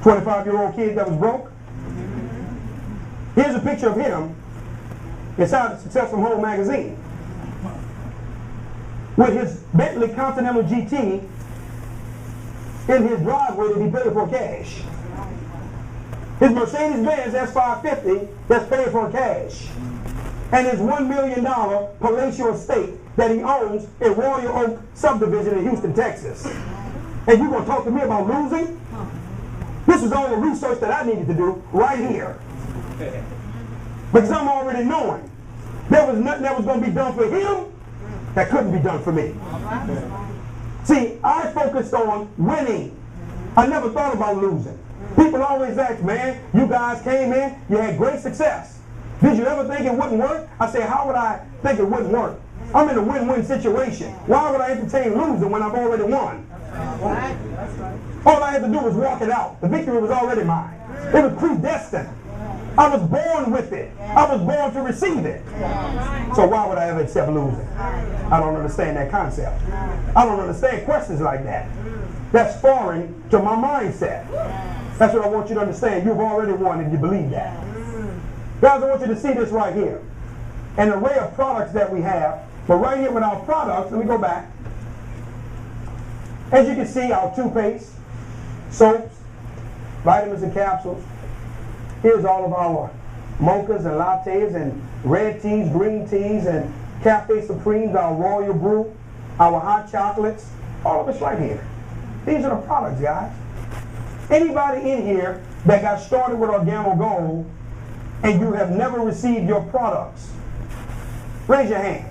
[SPEAKER 2] 25-year-old kid that was broke? Here's a picture of him inside the Success from Home magazine with his Bentley Continental GT in his driveway that he paid for cash. His Mercedes-Benz S550 that's paid for cash. And his $1 million palatial estate that he owns in Royal Oak subdivision in Houston, Texas. And you're going to talk to me about losing? This is all the research that I needed to do right here. Because I'm already knowing there was nothing that was going to be done for him that couldn't be done for me. See, I focused on winning. I never thought about losing. People always ask, man, you guys came in, you had great success. Did you ever think it wouldn't work? I say, how would I think it wouldn't work? I'm in a win-win situation. Why would I entertain losing when I've already won? All I had to do was walk it out. The victory was already mine. It was predestined. I was born with it. I was born to receive it. So why would I ever accept losing? I don't understand that concept. I don't understand questions like that. That's foreign to my mindset. That's what I want you to understand. You've already won and you believe that. Guys, I want you to see this right here. An array of products that we have. But right here with our products, let me go back. As you can see, our toothpaste, soaps, vitamins and capsules. Here's all of our mochas and lattes and red teas, green teas, and Cafe Supremes, our royal brew, our hot chocolates, all of it's right here. These are the products, guys. Anybody in here that got started with Organo Gold and you have never received your products, raise your hand.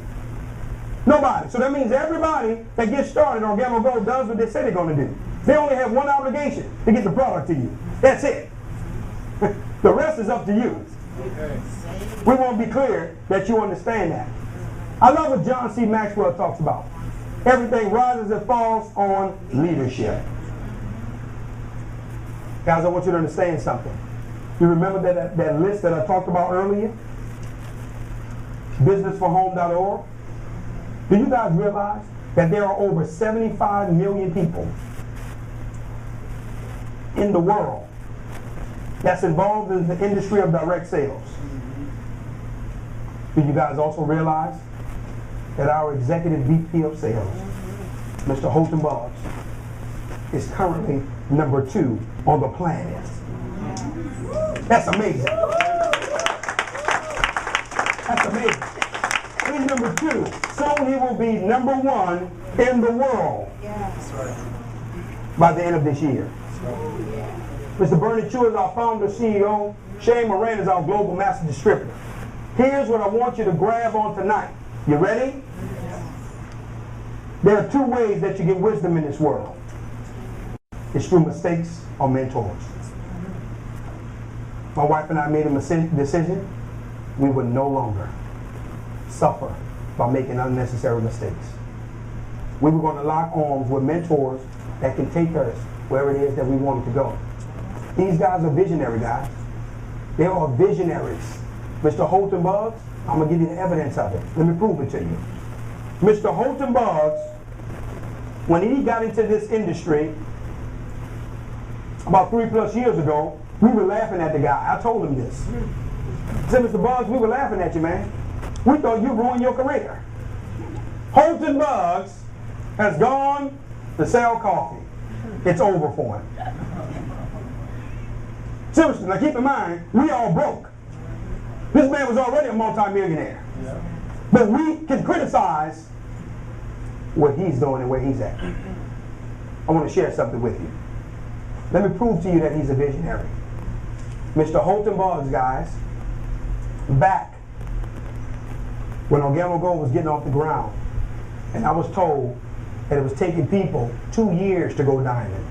[SPEAKER 2] Nobody. So that means everybody that gets started on Organo Gold does what they say they're going to do. They only have one obligation, to get the product to you. That's it. The rest is up to you. We want to be clear that you understand that. I love what John C. Maxwell talks about. Everything rises and falls on leadership. Guys, I want you to understand something. You remember that list that I talked about earlier? Businessforhome.org. Do you guys realize that there are over 75 million people in the world that's involved in the industry of direct sales? Do you guys also realize that our executive VP of sales, Mr. Holton Boggs, is currently number 2 on the planet? That's amazing. That's amazing. He's number 2. Soon he will be number 1 in the world by the end of this year. Mr. Bernie Chu is our founder, CEO. Shane Moran is our global master distributor. Here's what I want you to grab on tonight. You ready? There are 2 ways that you get wisdom in this world. It's through mistakes or mentors. My wife and I made a decision. We would no longer suffer by making unnecessary mistakes. We were going to lock arms with mentors that can take us where it is that we wanted to go. These guys are visionary guys. They are visionaries. Mr. Holton Boggs, I'm going to give you the evidence of it. Let me prove it to you. Mr. Holton Boggs, when he got into this industry about 3+ years ago, we were laughing at the guy. I told him this. I said, Mr. Boggs, we were laughing at you, man. We thought you ruined your career. Holton Boggs has gone to sell coffee. It's over for him. Seriously, now keep in mind, we all broke. This man was already a multi-millionaire. But we can criticize what he's doing and where he's at. I want to share something with you. Let me prove to you that he's a visionary. Mr. Holton Boggs, guys, back when Organo Gold was getting off the ground, and I was told that it was taking people 2 years to go diamond,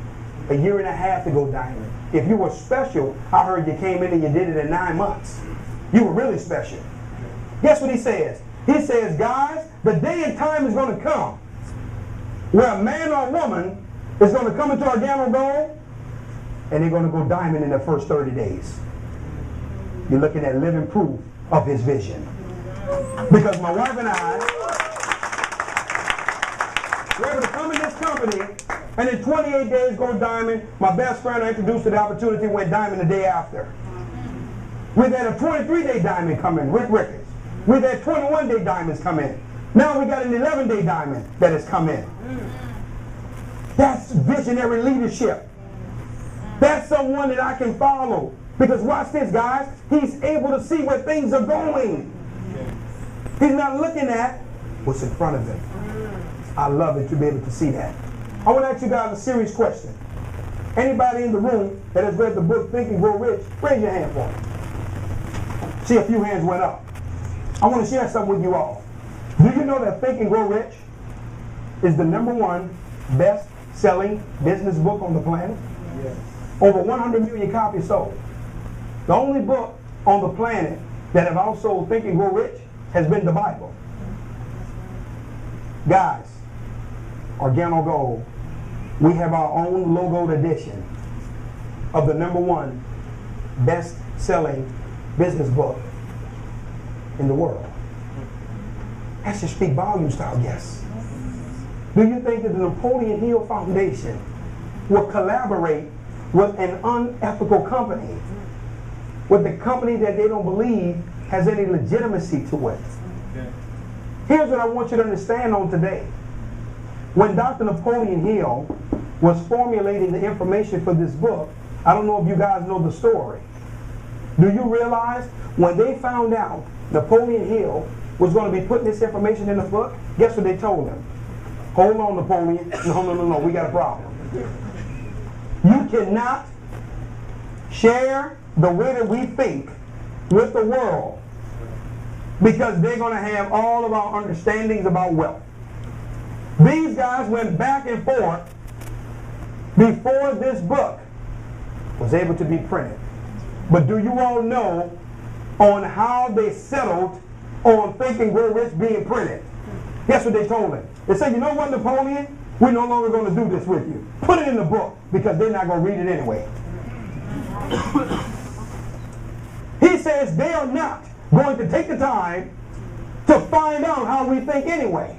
[SPEAKER 2] 1.5 years to go diamond. If you were special, I heard you came in and you did it in 9 months. You were really special. Guess what he says? He says, guys, the day and time is going to come where a man or a woman is going to come into Organo Gold and they're going to go diamond in their first 30 days. You're looking at living proof of his vision. Because my wife and I were able to come in this company and in 28 days go diamond. My best friend I introduced to the opportunity went diamond the day after. We've had a 23-day diamond come in, Rick Ricketts. We've had 21-day diamonds come in. Now we got an 11-day diamond that has come in. That's visionary leadership. That's someone that I can follow. Because watch this, guys. He's able to see where things are going. He's not looking at what's in front of him. I love it to be able to see that. I want to ask you guys a serious question. Anybody in the room that has read the book Think and Grow Rich, raise your hand for me. See, a few hands went up. I want to share something with you all. Do you know that Think and Grow Rich is the #1 best-selling business book on the planet? Yes. Over 100 million copies sold. The only book on the planet that have outsold Think and Grow Rich has been the Bible. Guys, Organo Gold, we have our own logoed edition of the #1 best-selling business book in the world. That should speak volumes to our guests. Do you think that the Napoleon Hill Foundation will collaborate with an unethical company, with a company that they don't believe has any legitimacy to it? Here's what I want you to understand on today. When Dr. Napoleon Hill was formulating the information for this book, I don't know if you guys know the story. Do you realize when they found out Napoleon Hill was going to be putting this information in the book, guess what they told him? Hold on, Napoleon. No, we got a problem. You cannot share the way that we think with the world because they're going to have all of our understandings about wealth. These guys went back and forth before this book was able to be printed. But do you all know on how they settled on Think and Grow Rich being printed? Guess what they told him? They said, you know what, Napoleon? We're no longer going to do this with you. Put it in the book because they're not going to read it anyway. He says they are not going to take the time to find out how we think anyway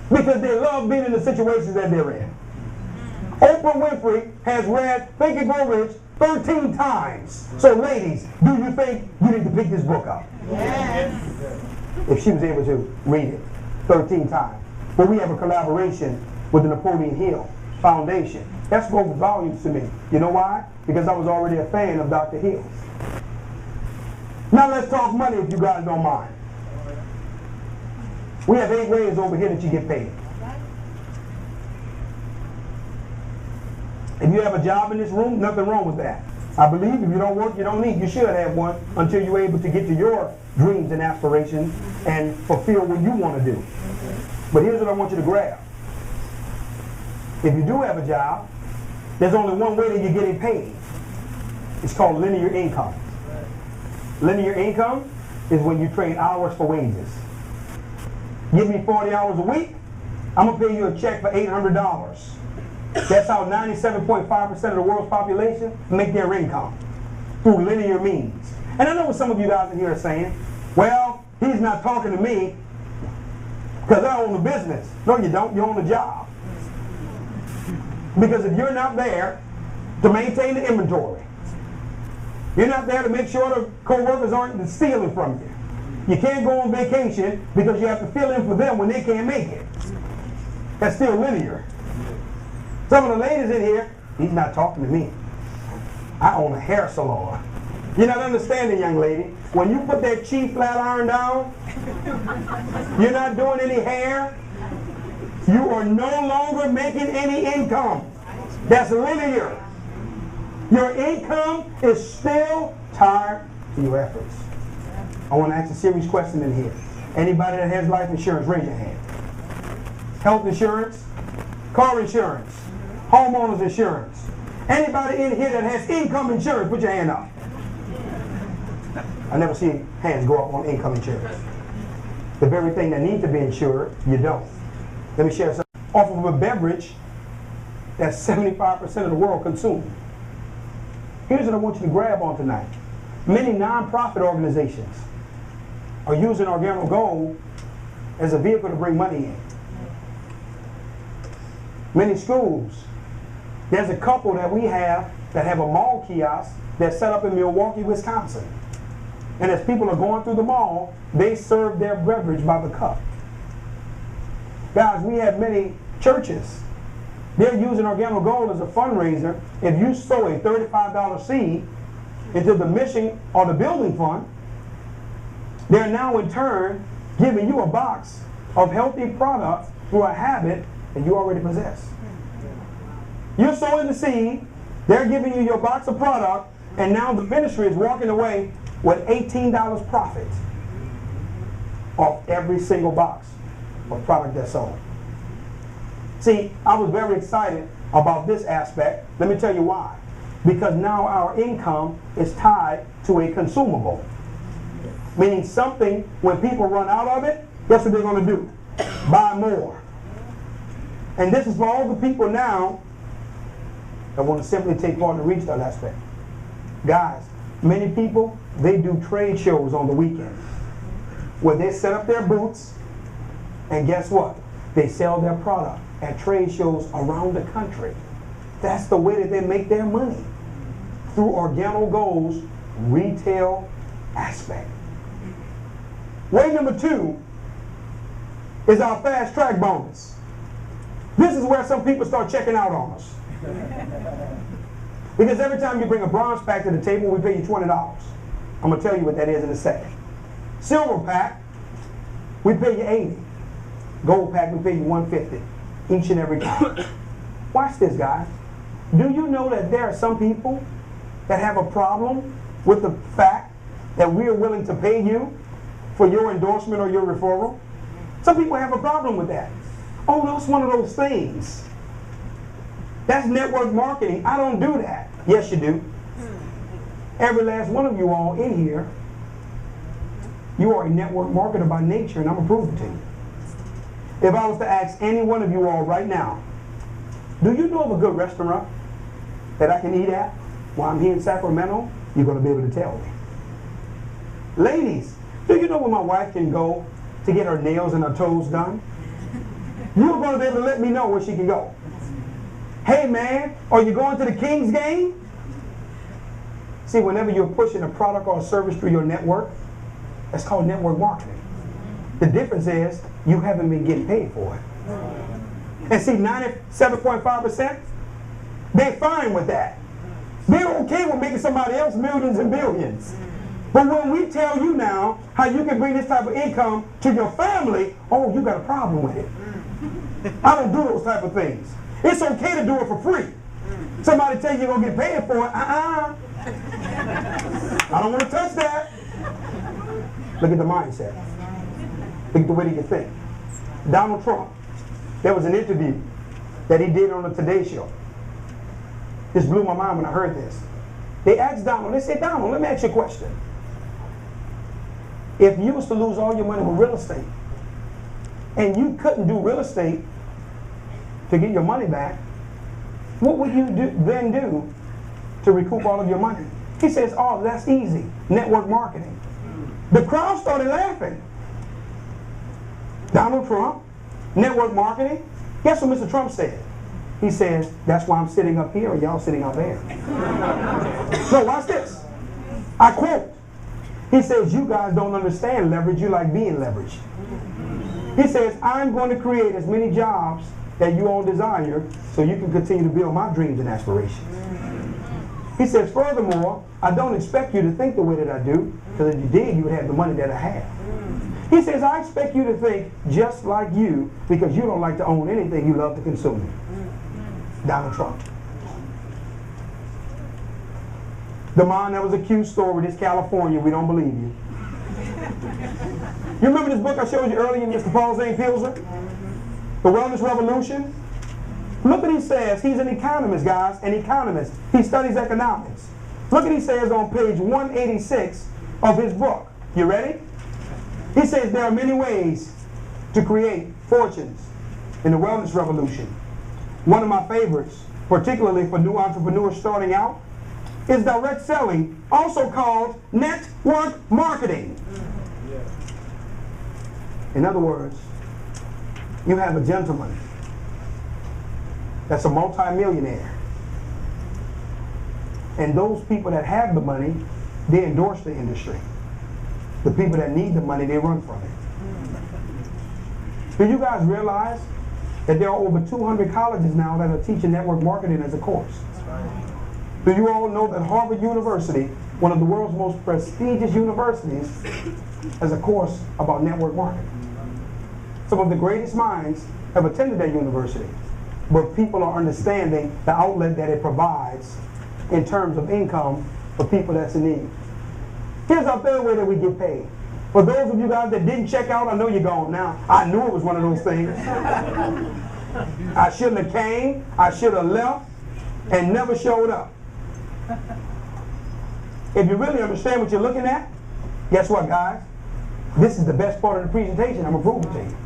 [SPEAKER 2] because they love being in the situations that they're in. Oprah Winfrey has read Think and Grow Rich 13 times. So ladies, do you think you need to pick this book up? Yes. If she was able to read it 13 times. But we have a collaboration with the Napoleon Hill Foundation. That spoke volumes to me. You know why? Because I was already a fan of Dr. Hill. Now let's talk money if you guys don't mind. We have 8 ways over here that you get paid. If you have a job in this room, nothing wrong with that. I believe if you don't work, you don't need. You should have one until you're able to get to your dreams and aspirations and fulfill what you want to do. But here's what I want you to grab. If you do have a job, there's only one way that you're getting paid. It's called linear income. Linear income is when you trade hours for wages. Give me 40 hours a week, I'm going to pay you a check for $800. That's how 97.5% of the world's population make their income, through linear means. And I know what some of you guys in here are saying, well, he's not talking to me because I own the business. No, you don't. You own the job. Because if you're not there to maintain the inventory, you're not there to make sure the co-workers aren't stealing from you. You can't go on vacation because you have to fill in for them when they can't make it. That's still linear. Some of the ladies in here, he's not talking to me. I own a hair salon. You're not understanding, young lady. When you put that cheap flat iron down, you're not doing any hair. You are no longer making any income. That's linear. Your income is still tied to your efforts. I want to ask a serious question in here. Anybody that has life insurance, raise your hand. Health insurance, car insurance, homeowners insurance. Anybody in here that has income insurance, put your hand up. I never see hands go up on income insurance. The very thing that needs to be insured, you don't. Let me share something. off of a beverage that 75% of the world consumes. Here's what I want you to grab on tonight. Many nonprofit organizations are using Organo Gold as a vehicle to bring money in. Many schools. There's a couple that we have that have a mall kiosk that's set up in Milwaukee, Wisconsin. And as people are going through the mall, they serve their beverage by the cup. Guys, we have many churches. They're using Organo Gold as a fundraiser. If you sow a $35 seed into the mission or the building fund, they're now in turn giving you a box of healthy products through a habit that you already possess. You're sowing the seed, they're giving you your box of product, and now the ministry is walking away with $18 profit off every single box of product that's sold. See, I was very excited about this aspect. Let me tell you why. Because now our income is tied to a consumable. Meaning something, when people run out of it, guess what they're going to do? Buy more. And this is for all the people now that want to simply take part in the retail aspect. Guys, many people, they do trade shows on the weekend where they set up their booths, and guess what? They sell their product at trade shows around the country. That's the way that they make their money, through Organo Gold's retail aspect. Way number 2 is our fast track bonus. This is where some people start checking out on us. Because every time you bring a bronze pack to the table, we pay you $20. I'm going to tell you what that is in a second. Silver pack, we pay you $80. Gold pack, we pay you $150 each and every time. Watch this, guys. Do you know that there are some people that have a problem with the fact that we are willing to pay you for your endorsement or your referral? Some people have a problem with that. Oh, that's one of those things. That's network marketing. I don't do that. Yes, you do. Every last one of you all in here, you are a network marketer by nature, and I'm going to prove it to you. If I was to ask any one of you all right now, do you know of a good restaurant that I can eat at while I'm here in Sacramento? You're going to be able to tell me. Ladies, do you know where my wife can go to get her nails and her toes done? You're going to be able to let me know where she can go. Hey man, are you going to the Kings game? See, whenever you're pushing a product or a service through your network, that's called network marketing. The difference is you haven't been getting paid for it. And see, 97.5%, they're fine with that. They're okay with making somebody else millions and billions. But when we tell you now how you can bring this type of income to your family, oh, you got a problem with it. I don't do those type of things. It's okay to do it for free. Somebody tell you you're going to get paid for it. I don't want to touch that. Look at the mindset. Look at the way that you think. Donald Trump, there was an interview that he did on the Today Show. This blew my mind when I heard this. They asked Donald, they said, Donald, let me ask you a question. If you was to lose all your money with real estate, and you couldn't do real estate to get your money back, what would you then do to recoup all of your money? He says, oh, that's easy. Network marketing. The crowd started laughing. Donald Trump, network marketing. Guess what Mr. Trump said? He says, that's why I'm sitting up here and y'all sitting out there. So watch this. I quote. He says, you guys don't understand leverage. You like being leveraged. He says, I'm going to create as many jobs that you all desire so you can continue to build my dreams and aspirations. He says, furthermore, I don't expect you to think the way that I do, because if you did, you would have the money that I have. He says, I expect you to think just like you, because you don't like to own anything, you love to consume it. Donald Trump. The man that was accused story, this California, we don't believe you. You remember this book I showed you earlier, Mr. Paul Zane Pilzer? The Wellness Revolution? Look what he says. He's an economist, guys, an economist. He studies economics. Look what he says on page 186 of his book. You ready? He says there are many ways to create fortunes in the wellness revolution. One of my favorites, particularly for new entrepreneurs starting out, is direct selling, also called network marketing. In other words, you have a gentleman that's a multi-millionaire. And those people that have the money, they endorse the industry. The people that need the money, they run from it. Do you guys realize that there are over 200 colleges now that are teaching network marketing as a course? Do you all know that Harvard University, one of the world's most prestigious universities, has a course about network marketing? Some of the greatest minds have attended that university, but people are understanding the outlet that it provides in terms of income for people that's in need. Here's our third way that we get paid. For those of you guys that didn't check out, I know you're gone now. I knew it was one of those things. I shouldn't have came, I should have left, and never showed up. If you really understand what you're looking at, guess what, guys? This is the best part of the presentation I'm going to prove it to you.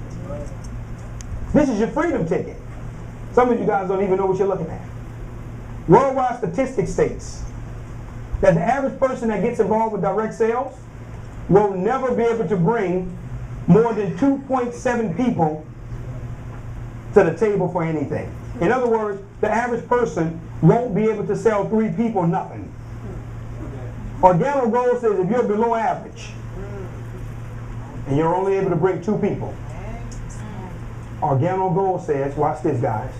[SPEAKER 2] This is your freedom ticket. Some of you guys don't even know what you're looking at. Worldwide statistics states that the average person that gets involved with direct sales will never be able to bring more than 2.7 people to the table for anything. In other words, the average person won't be able to sell 3 people nothing. Organo goal says if you're below average and you're only able to bring 2 people, Organo goal says, watch this, guys,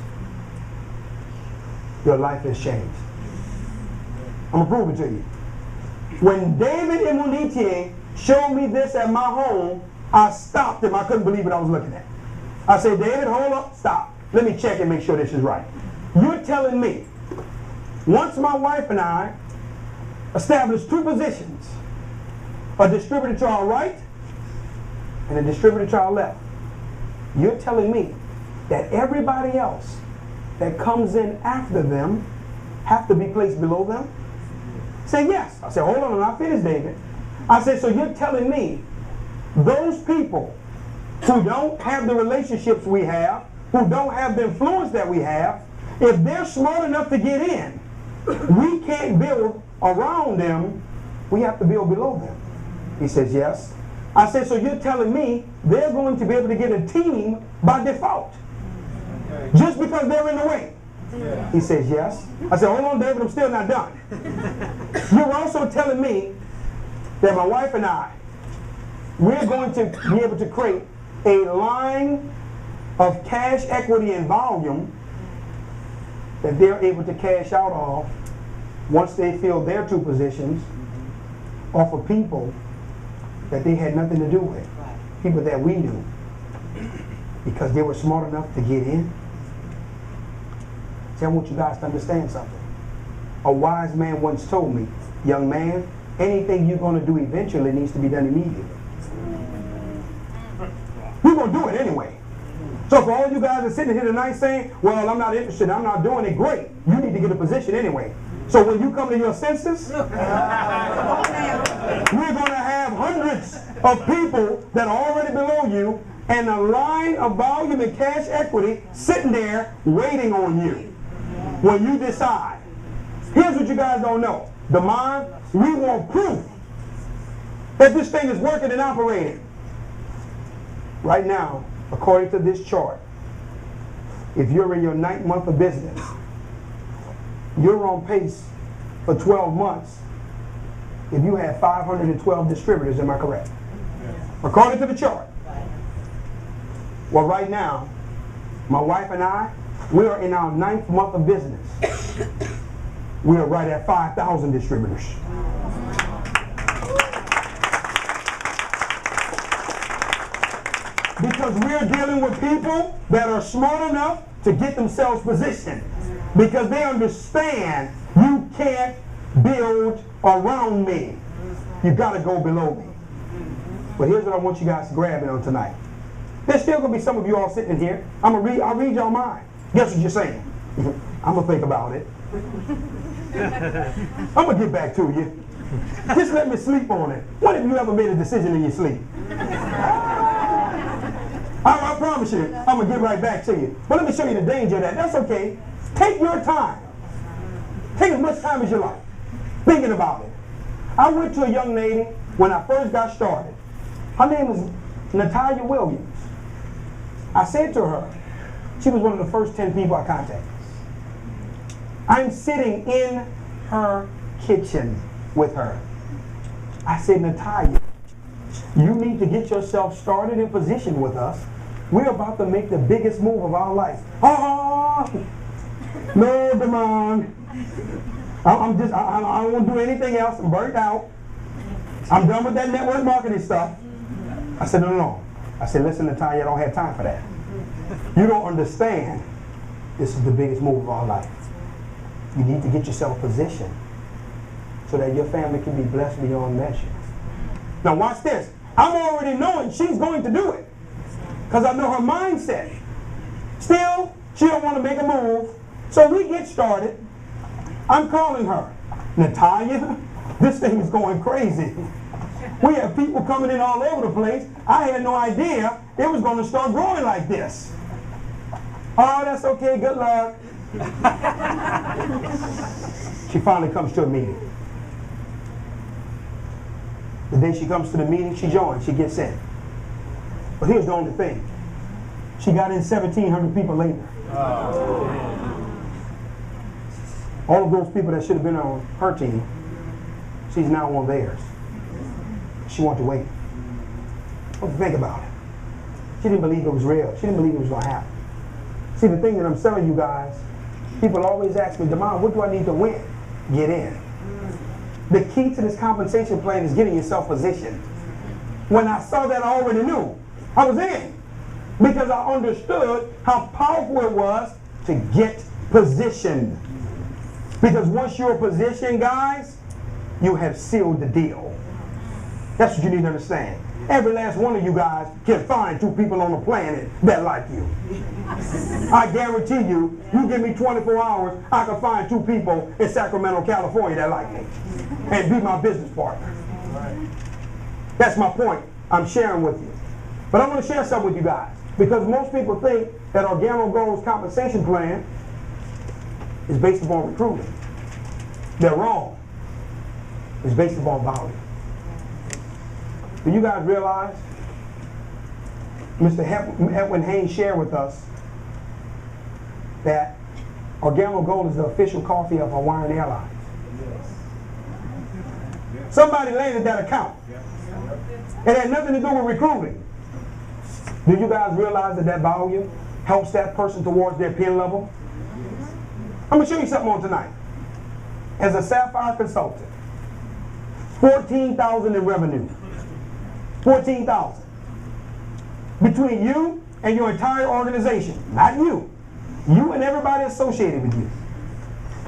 [SPEAKER 2] your life has changed. I'm going to prove it to you. When David Emunitier showed me this at my home, I stopped him. I couldn't believe what I was looking at. I said, David, hold up, stop. Let me check and make sure this is right. You're telling me, once my wife and I established 2 positions, a distributor to our right and a distributor to our left, you're telling me that everybody else that comes in after them have to be placed below them? Say yes. I said, hold on, I'm not finished, David. I said, so you're telling me those people who don't have the relationships we have, who don't have the influence that we have, if they're smart enough to get in, we can't build around them, we have to build below them. He says, yes. I said, so you're telling me they're going to be able to get a team by default, just because they're in the way? He says, yes. I said, hold on, David, I'm still not done. You're also telling me that my wife and I, we're going to be able to create a line of cash, equity, and volume that they're able to cash out of once they fill their 2 positions off of people that they had nothing to do with, people that we knew, because they were smart enough to get in. See, I want you guys to understand something. A wise man once told me, young man, anything you're going to do eventually needs to be done immediately. You're going to do it anyway. So for all you guys that are sitting here tonight saying, well, I'm not interested, I'm not doing it, great. You need to get a position anyway. So when you come to your senses, we're going to have hundreds of people that are already below you and a line of volume and cash equity sitting there waiting on you when you decide. Here's what you guys don't know. The mind, we want proof that this thing is working and operating. Right now, according to this chart, if you're in your 9th month of business, you're on pace for 12 months if you have 512 distributors. Am I correct? According to the chart. Well, right now, my wife and I, we are in our 9th month of business. We are right at 5,000 distributors. Because we're dealing with people that are smart enough to get themselves positioned. Because they understand you can't build around me. You got to go below me. But here's what I want you guys to grab it on tonight. There's still going to be some of you all sitting in here. I'll read your mind. Guess what you're saying? I'm going to think about it. I'm going to get back to you. Just let me sleep on it. When have you ever made a decision in your sleep? I I promise you, I'm going to get right back to you. But let me show you the danger of that. That's okay. Take your time. Take as much time as you like thinking about it. I went to a young lady when I first got started. Her name was Natalia Williams. I said to her, she was one of the first 10 people I contacted. I'm sitting in her kitchen with her. I said, Natalia, you need to get yourself started in position with us. We're about to make the biggest move of our life. Oh, no demand. I don't want to do anything else. I'm burnt out. I'm done with that network marketing stuff. I said, no. I said, listen, Natalia, I don't have time for that. You don't understand. This is the biggest move of our life. You need to get yourself positioned so that your family can be blessed beyond measure. Now watch this. I'm already knowing she's going to do it because I know her mindset. Still, she don't want to make a move. So we get started. I'm calling her. Natalia, this thing is going crazy. We have people coming in all over the place. I had no idea it was going to start growing like this. Oh, that's okay. Good luck. She finally comes to a meeting. The day she comes to the meeting, she joins. She gets in. But here's the only thing. She got in 1,700 people later. All of those people that should have been on her team, she's now on theirs. She wanted to wait. Well, think about it. She didn't believe it was real. She didn't believe it was going to happen. See, the thing that I'm telling you guys, people always ask me, Damon, what do I need to win? Get in. The key to this compensation plan is getting yourself positioned. When I saw that, I already knew. I was in. Because I understood how powerful it was to get positioned. Because once you're positioned, guys, you have sealed the deal. That's what you need to understand. Every last one of you guys can find 2 people on the planet that like you. I guarantee you, you give me 24 hours, I can find 2 people in Sacramento, California that like me and be my business partner. That's my point I'm sharing with you. But I want to share something with you guys because most people think that Organo Gold's compensation plan is based upon recruiting. They're wrong. It's based upon value. Do you guys realize Mr. Edwin Haynes shared with us that Organo Gold is the official coffee of Hawaiian Airlines? Somebody landed that account. It had nothing to do with recruiting. Do you guys realize that that value helps that person towards their pen level? I'm going to show you something on tonight. As a Sapphire consultant, $14,000 in revenue. $14,000. Between you and your entire organization, not you. You and everybody associated with you.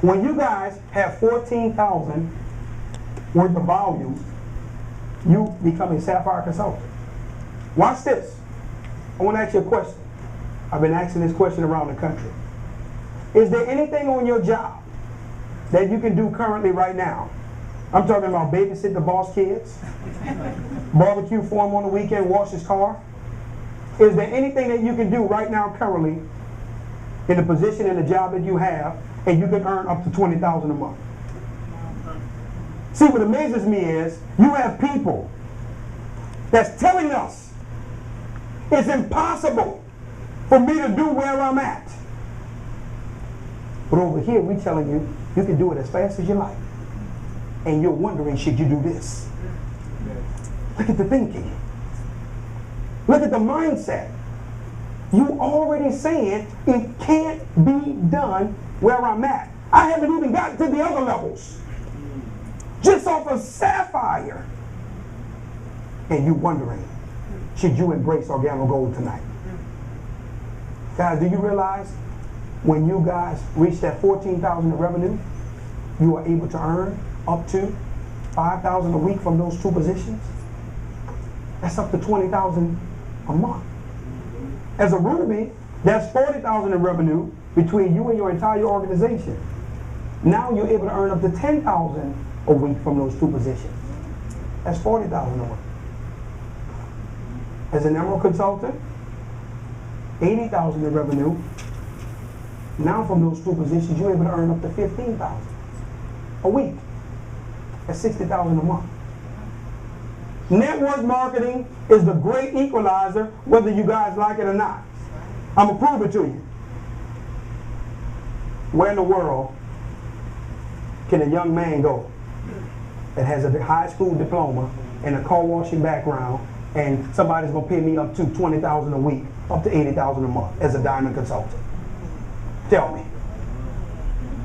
[SPEAKER 2] When you guys have $14,000 worth of value, you become a Sapphire consultant. Watch this. I want to ask you a question. I've been asking this question around the country. Is there anything on your job that you can do currently right now? I'm talking about babysit the boss kids, barbecue for him on the weekend, wash his car. Is there anything that you can do right now currently in the position and the job that you have and you can earn up to $20,000 a month? See, what amazes me is you have people that's telling us it's impossible for me to do where I'm at. But over here, we're telling you, you can do it as fast as you like. And you're wondering, should you do this? Look at the thinking. Look at the mindset. You already saying it can't be done where I'm at. I haven't even gotten to the other levels. Just off of Sapphire. And you wondering, should you embrace Organo Gold tonight? Guys, do you realize when you guys reach that $14,000 in revenue, you are able to earn up to $5,000 a week from those 2 positions? That's up to $20,000 a month. As a Ruby, that's $40,000 in revenue between you and your entire organization. Now you're able to earn up to $10,000 a week from those 2 positions. That's $40,000 a month. As an Emerald consultant, $80,000 in revenue. Now from those two positions, you're able to earn up to $15,000 a week. That's $60,000 a month. Network marketing is the great equalizer, whether you guys like it or not. I'm going to prove it to you. Where in the world can a young man go that has a high school diploma and a car washing background, and somebody's going to pay me up to $20,000 a week, up to $80,000 a month as a diamond consultant? Tell me.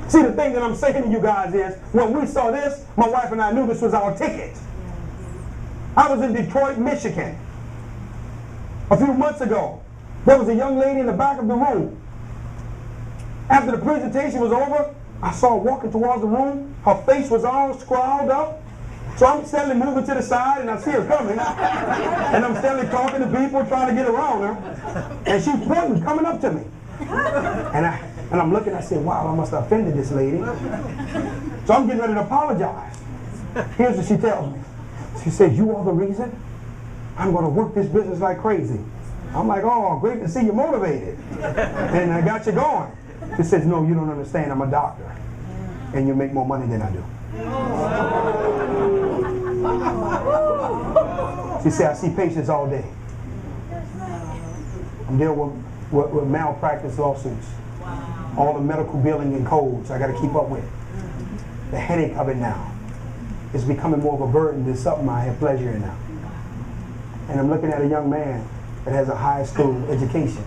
[SPEAKER 2] See, the thing that I'm saying to you guys is, when we saw this, my wife and I knew this was our ticket. I was in Detroit, Michigan a few months ago. There was a young lady in the back of the room. After the presentation was over, I saw her walking towards the room. Her face was all scrawled up. So I'm steadily moving to the side, and I see her coming. And I'm steadily talking to people, trying to get around her. And she's pointing, coming up to me. And I'm looking, I said, wow, I must have offended this lady. So I'm getting ready to apologize. Here's what she tells me. She says, you are the reason I'm going to work this business like crazy. I'm like, oh, great to see you motivated. And I got you going. She says, no, you don't understand. I'm a doctor. And you make more money than I do. She said, I see patients all day. I'm dealing with malpractice lawsuits. All the medical billing and codes I got to keep up with. The headache of it now is becoming more of a burden than something I have pleasure in now. And I'm looking at a young man that has a high school education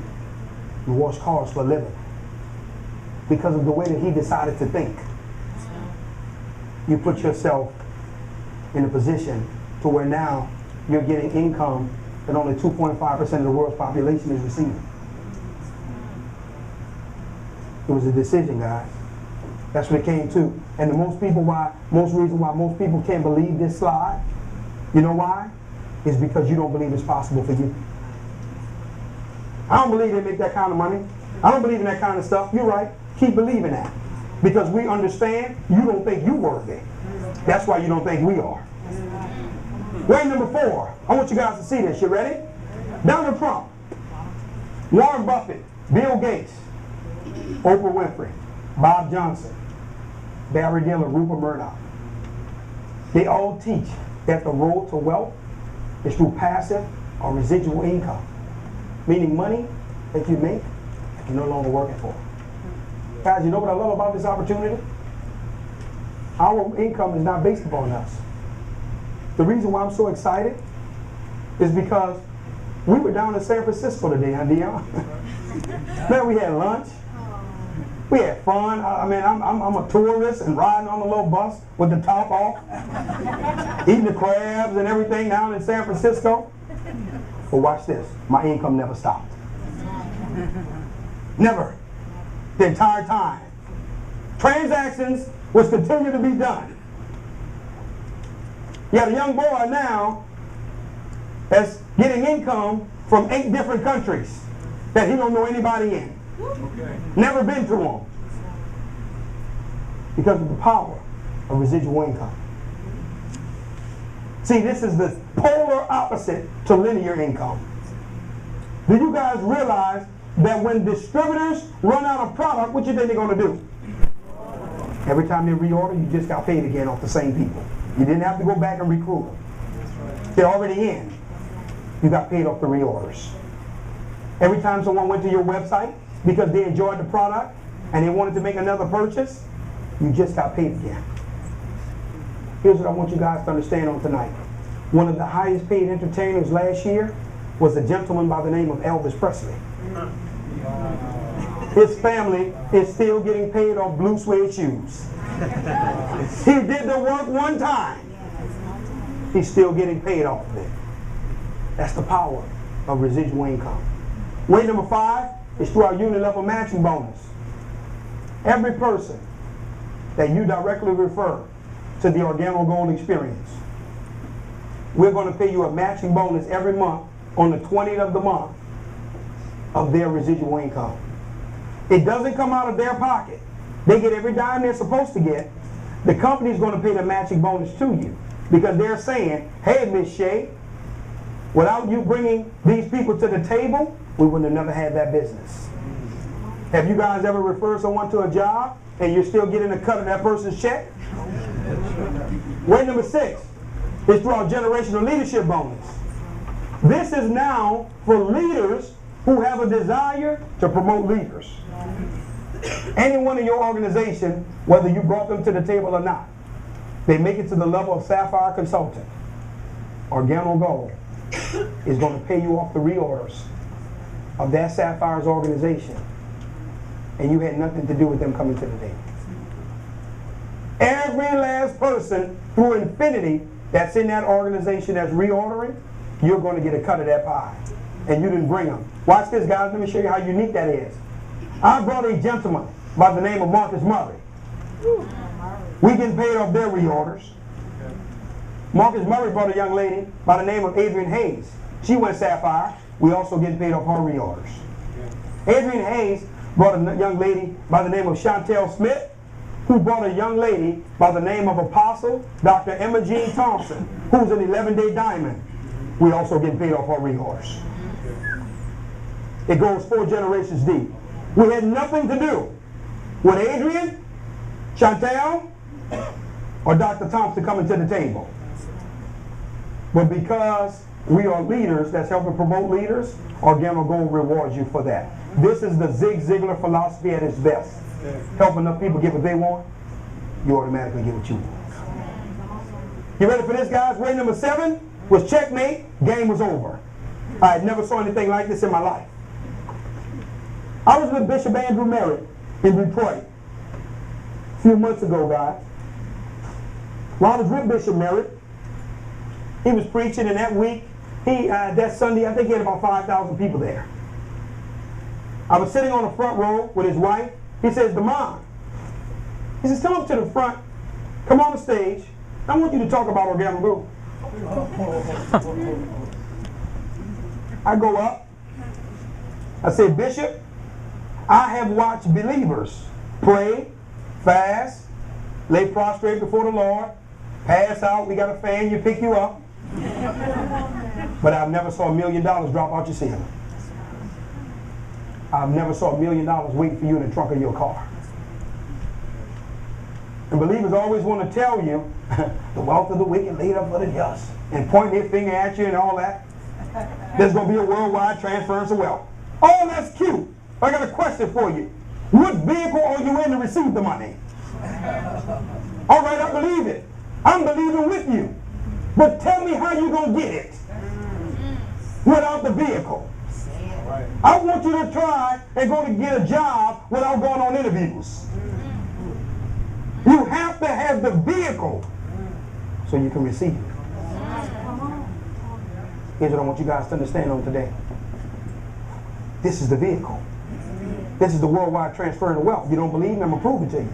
[SPEAKER 2] and wash cars for a living because of the way that he decided to think. You put yourself in a position to where now you're getting income that only 2.5% of the world's population is receiving. It was a decision, guys. That's what it came to. And most reason why most people can't believe this slide, you know why? Is because you don't believe it's possible for you. I don't believe they make that kind of money. I don't believe in that kind of stuff. You're right. Keep believing that. Because we understand you don't think you're worthy. That's why you don't think we are. Way number 4. I want you guys to see this. You ready? Donald Trump, Warren Buffett, Bill Gates, Oprah Winfrey, Bob Johnson, Barry Diller, Rupert Murdoch. They all teach that the road to wealth is through passive or residual income, meaning money that you make that you're no longer working for. Guys, you know what I love about this opportunity? Our income is not based upon us. The reason why I'm so excited is because we were down in San Francisco today, huh, Dion? Man, we had lunch. We had fun. I mean, I'm a tourist and riding on a little bus with the top off, eating the crabs and everything down in San Francisco. But watch this. My income never stopped. Never. The entire time. Transactions was continuing to be done. You got a young boy now that's getting income from 8 different countries that he don't know anybody in. Okay. Never been to them. Because of the power of residual income. See, this is the polar opposite to linear income. Do you guys realize that when distributors run out of product, what you think they're going to do? Every time they reorder, you just got paid again off the same people. You didn't have to go back and recruit them. They're already in. You got paid off the reorders. Every time someone went to your website because they enjoyed the product and they wanted to make another purchase, you just got paid again. Here's what I want you guys to understand on tonight. One of the highest paid entertainers last year was a gentleman by the name of Elvis Presley. His family is still getting paid off blue suede shoes. He did the work one time. He's still getting paid off of it. That's the power of residual income. Way number 5 is through our unit level matching bonus. Every person that you directly refer to the Organo Gold Experience, we're going to pay you a matching bonus every month on the 20th of the month of their residual income. It doesn't come out of their pocket. They get every dime they're supposed to get. The company's going to pay the matching bonus to you because they're saying, hey, Miss Shea, without you bringing these people to the table, we wouldn't have never had that business. Have you guys ever referred someone to a job and you're still getting a cut of that person's check? Way number 6 is through our generational leadership bonus. This is now for leaders who have a desire to promote leaders. Anyone in your organization, whether you brought them to the table or not, they make it to the level of Sapphire Consultant. Organo Gold is going to pay you off the reorders of that Sapphire's organization, and you had nothing to do with them coming to the table. Every last person through infinity that's in that organization that's reordering, you're going to get a cut of that pie. And you didn't bring them. Watch this, guys. Let me show you how unique that is. I brought a gentleman by the name of Marcus Murray. We getting paid off their reorders. Marcus Murray brought a young lady by the name of Adrian Hayes. She went Sapphire. We also getting paid off her reorders. Adrian Hayes brought a young lady by the name of Chantel Smith, who brought a young lady by the name of Apostle Dr. Emma Jean Thompson, who's an 11-day diamond. We also getting paid off her reorders. It goes 4 generations deep. We had nothing to do with Adrian, Chantel, or Dr. Thompson coming to the table. But because we are leaders that's helping promote leaders, Organo Gold rewards you for that. This is the Zig Ziglar philosophy at its best. Help enough people get what they want, you automatically get what you want. You ready for this, guys? Way number 7 was checkmate, game was over. I had never saw anything like this in my life. I was with Bishop Andrew Merritt in Detroit a few months ago, guys. While I was with Bishop Merritt, he was preaching, and that week, that Sunday, I think he had about 5,000 people there. I was sitting on the front row with his wife. He says, Damon, he says, come up to the front, come on the stage. I want you to talk about Organo Gold. I go up. I say, Bishop, I have watched believers pray, fast, lay prostrate before the Lord, pass out, we got a fan, you pick you up. But I've never saw $1 million drop out your ceiling. I've never saw $1 million wait for you in the trunk of your car. And believers always want to tell you, the wealth of the wicked laid up for the just, and point their finger at you and all that. There's going to be a worldwide transference of wealth. Oh, that's cute. I got a question for you. What vehicle are you in to receive the money? All right, I believe it. I'm believing with you. But tell me how you're going to get it without the vehicle. I want you to try and go to get a job without going on interviews. You have to have the vehicle so you can receive it. Here's what I want you guys to understand on today. This is the vehicle. This is the worldwide transfer of wealth. You don't believe me? I'm going to prove it to you.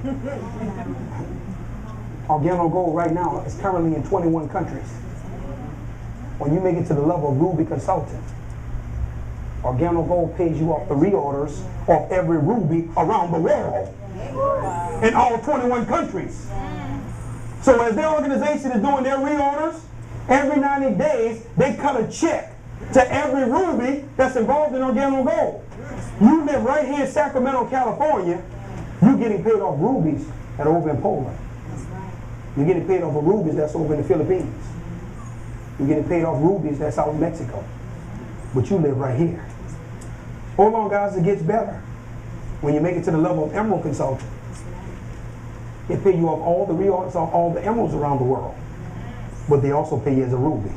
[SPEAKER 2] Organo Gold right now is currently in 21 countries. When you make it to the level of Ruby Consultant, Organo Gold pays you off the reorders of every ruby around the world in all 21 countries. So as their organization is doing their reorders, every 90 days they cut a check to every ruby that's involved in Organo Gold. You live right here in Sacramento, California, you're getting paid off rubies that are over in Poland. You're getting paid off of rubies that's over in the Philippines. You're getting paid off rubies that's out in Mexico. But you live right here. Hold on, guys, it gets better. When you make it to the level of Emerald Consultant, they pay you off all the reorders off all the emeralds around the world. But they also pay you as a ruby.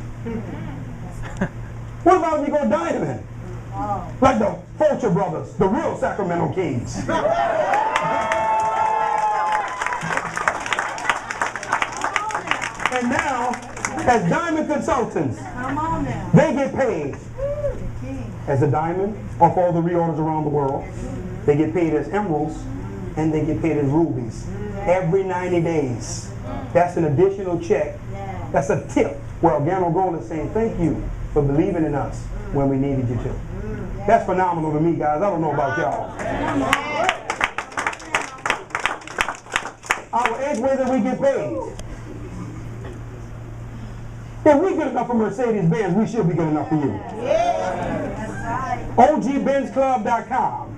[SPEAKER 2] What about if you go diamond? Like the Fulcher brothers, the real Sacramento Kings. And now, as diamond consultants, they get paid as a diamond off all the reorders around the world. They get paid as emeralds, and they get paid as rubies every 90 days. That's an additional check. That's a tip where Organo Gold is saying thank you for believing in us when we needed you to. That's phenomenal to me, guys. I don't know about y'all. Our eighth way that we get paid. If we good enough for Mercedes-Benz, we should be good enough for you. OGBenzClub.com.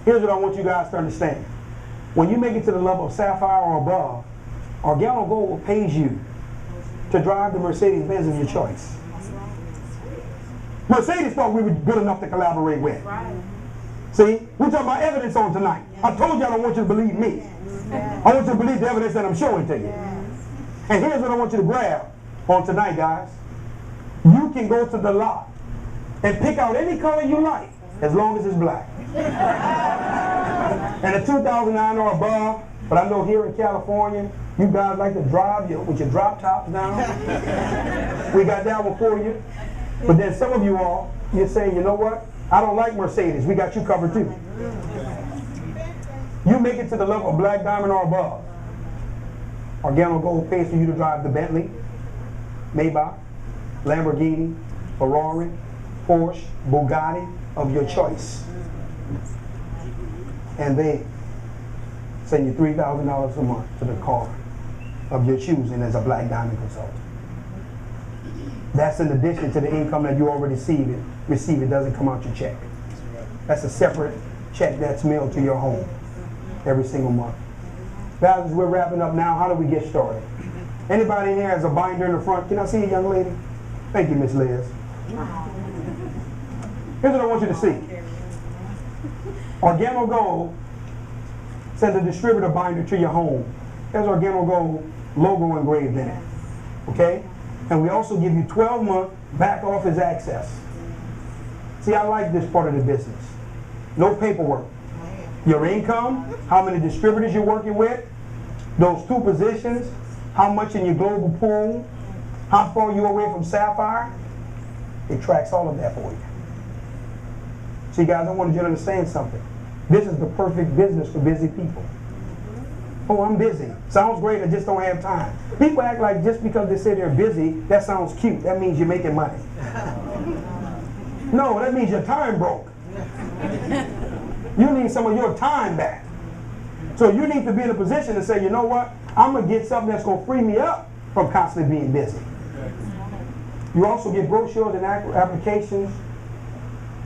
[SPEAKER 2] Here's what I want you guys to understand. When you make it to the level of Sapphire or above, Organo Gold pays you to drive the Mercedes-Benz of your choice. Mercedes thought we were good enough to collaborate with. See, we're talking about evidence on tonight. I told you I don't want you to believe me. I want you to believe the evidence that I'm showing to you. And here's what I want you to grab on tonight, guys. You can go to the lot and pick out any color you like, as long as it's black. And a 2009 or above, but I know here in California, you guys like to drive with your drop tops down. We got that one for you. But then some of you all, you're saying, you know what? I don't like Mercedes. We got you covered too. You make it to the level of black diamond or above. Organo Gold pays for you to drive the Bentley, Maybach, Lamborghini, Ferrari, Porsche, Bugatti of your choice. And they send you $3,000 a month to the car of your choosing as a black diamond consultant. That's in addition to the income that you already receive. It doesn't come out your check. That's a separate check that's mailed to your home every single month. Guys, as we're wrapping up now, how do we get started? Anybody in here has a binder in the front? Can I see a young lady? Thank you, Miss Liz. Here's what I want you to see. Organo Gold sends a distributor binder to your home. There's Organo Gold logo engraved in it. Okay? And we also give you 12-month back office access. See, I like this part of the business. No paperwork. Your income, how many distributors you're working with, those 2 positions, how much in your global pool, how far you're away from Sapphire. It tracks all of that for you. See, guys, I wanted you to understand something. This is the perfect business for busy people. Oh, I'm busy. Sounds great, I just don't have time. People act like just because they say they're busy, that sounds cute. That means you're making money. No, that means your time broke. You need some of your time back. So you need to be in a position to say, you know what? I'm going to get something that's going to free me up from constantly being busy. You also get brochures and applications,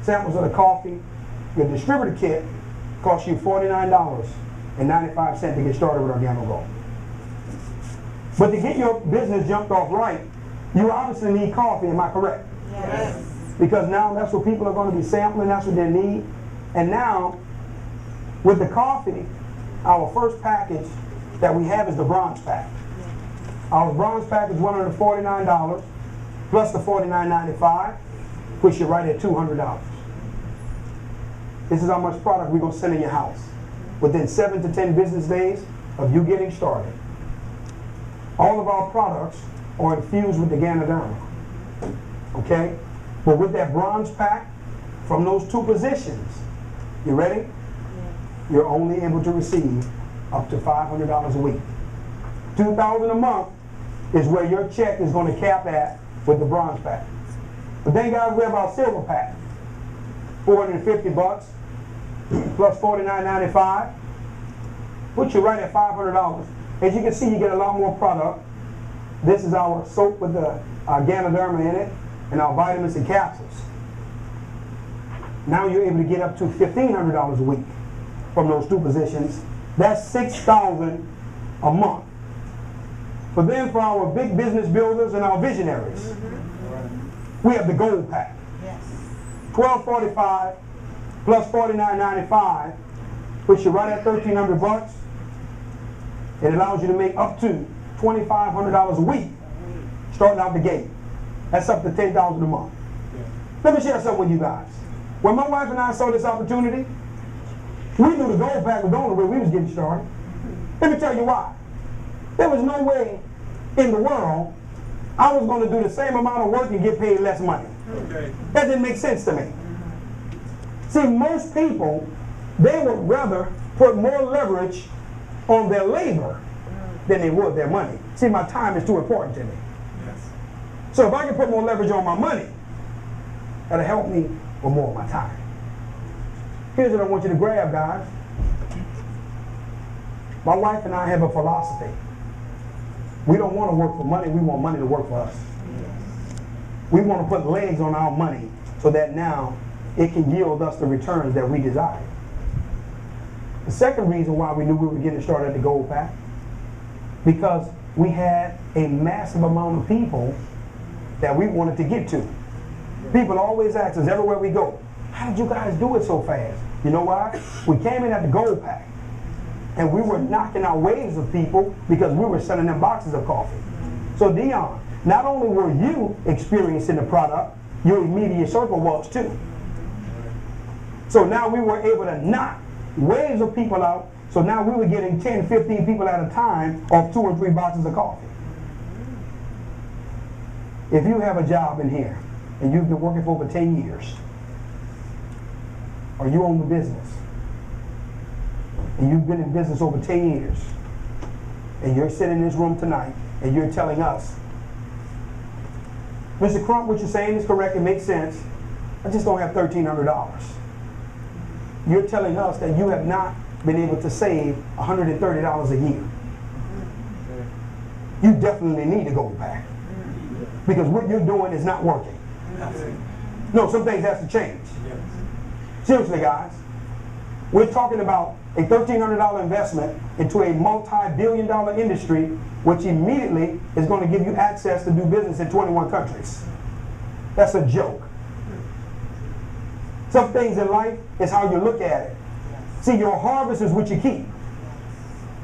[SPEAKER 2] samples of the coffee. Your distributor kit costs you $49.95 to get started with Organo Gold. But to get your business jumped off right, you obviously need coffee, am I correct?
[SPEAKER 3] Yes.
[SPEAKER 2] Because now that's what people are going to be sampling, that's what they need. And now, with the coffee, our first package that we have is the bronze pack. Our bronze pack is $149 plus the $49.95, puts you right at $200. This is how much product we're going to send in your house within 7 to 10 business days of you getting started. All of our products are infused with the Ganoderma. Okay? But with that bronze pack, from those 2 positions, you ready? Yeah. You're only able to receive up to $500 a week. $2,000 a month is where your check is going to cap at with the bronze pack. But then, guys, we have our silver pack. $450 plus $49.95. Put you right at $500. As you can see, you get a lot more product. This is our soap with the Ganoderma in it and our vitamins and capsules. Now you're able to get up to $1,500 a week from those 2 positions. That's $6,000 a month. But then for our big business builders and our visionaries, we have the gold pack.
[SPEAKER 3] Yes.
[SPEAKER 2] $12.45 plus $49.95 puts you right at $1,300. It allows you to make up to $2,500 a week starting out the gate. That's up to $10,000 a month. Let me share something with you guys. When my wife and I saw this opportunity, we knew the gold pack was the only way we was getting started. Let me tell you why. There was no way in the world I was going to do the same amount of work and get paid less money. Okay. That didn't make sense to me. See, most people, they would rather put more leverage on their labor than they would their money. See, my time is too important to me. Yes. So if I can put more leverage on my money, that'll help me with more of my time. Here's what I want you to grab, guys. My wife and I have a philosophy. We don't want to work for money, we want money to work for us. We want to put legs on our money so that now it can yield us the returns that we desire. The second reason why we knew we were getting started at the Gold Pack, because we had a massive amount of people that we wanted to get to. People always ask us everywhere we go, how did you guys do it so fast? You know why? We came in at the Gold Pack, and we were knocking out waves of people because we were selling them boxes of coffee. So Dion, not only were you experiencing the product, your immediate circle was too. So now we were able to knock waves of people out. So now we were getting 10, 15 people at a time off 2 or 3 boxes of coffee. If you have a job in here and you've been working for over 10 years, or you own the business, and you've been in business over 10 years, and you're sitting in this room tonight, and you're telling us, Mr. Crump, what you're saying is correct, it makes sense, I just don't have $1,300. You're telling us that you have not been able to save $130 a year. You definitely need to go back, because what you're doing is not working. No, some things have to change. Seriously, guys, we're talking about a $1,300 investment into a multi-billion-dollar industry, which immediately is going to give you access to do business in 21 countries. That's a joke. Some things in life is how you look at it. See, your harvest is what you keep.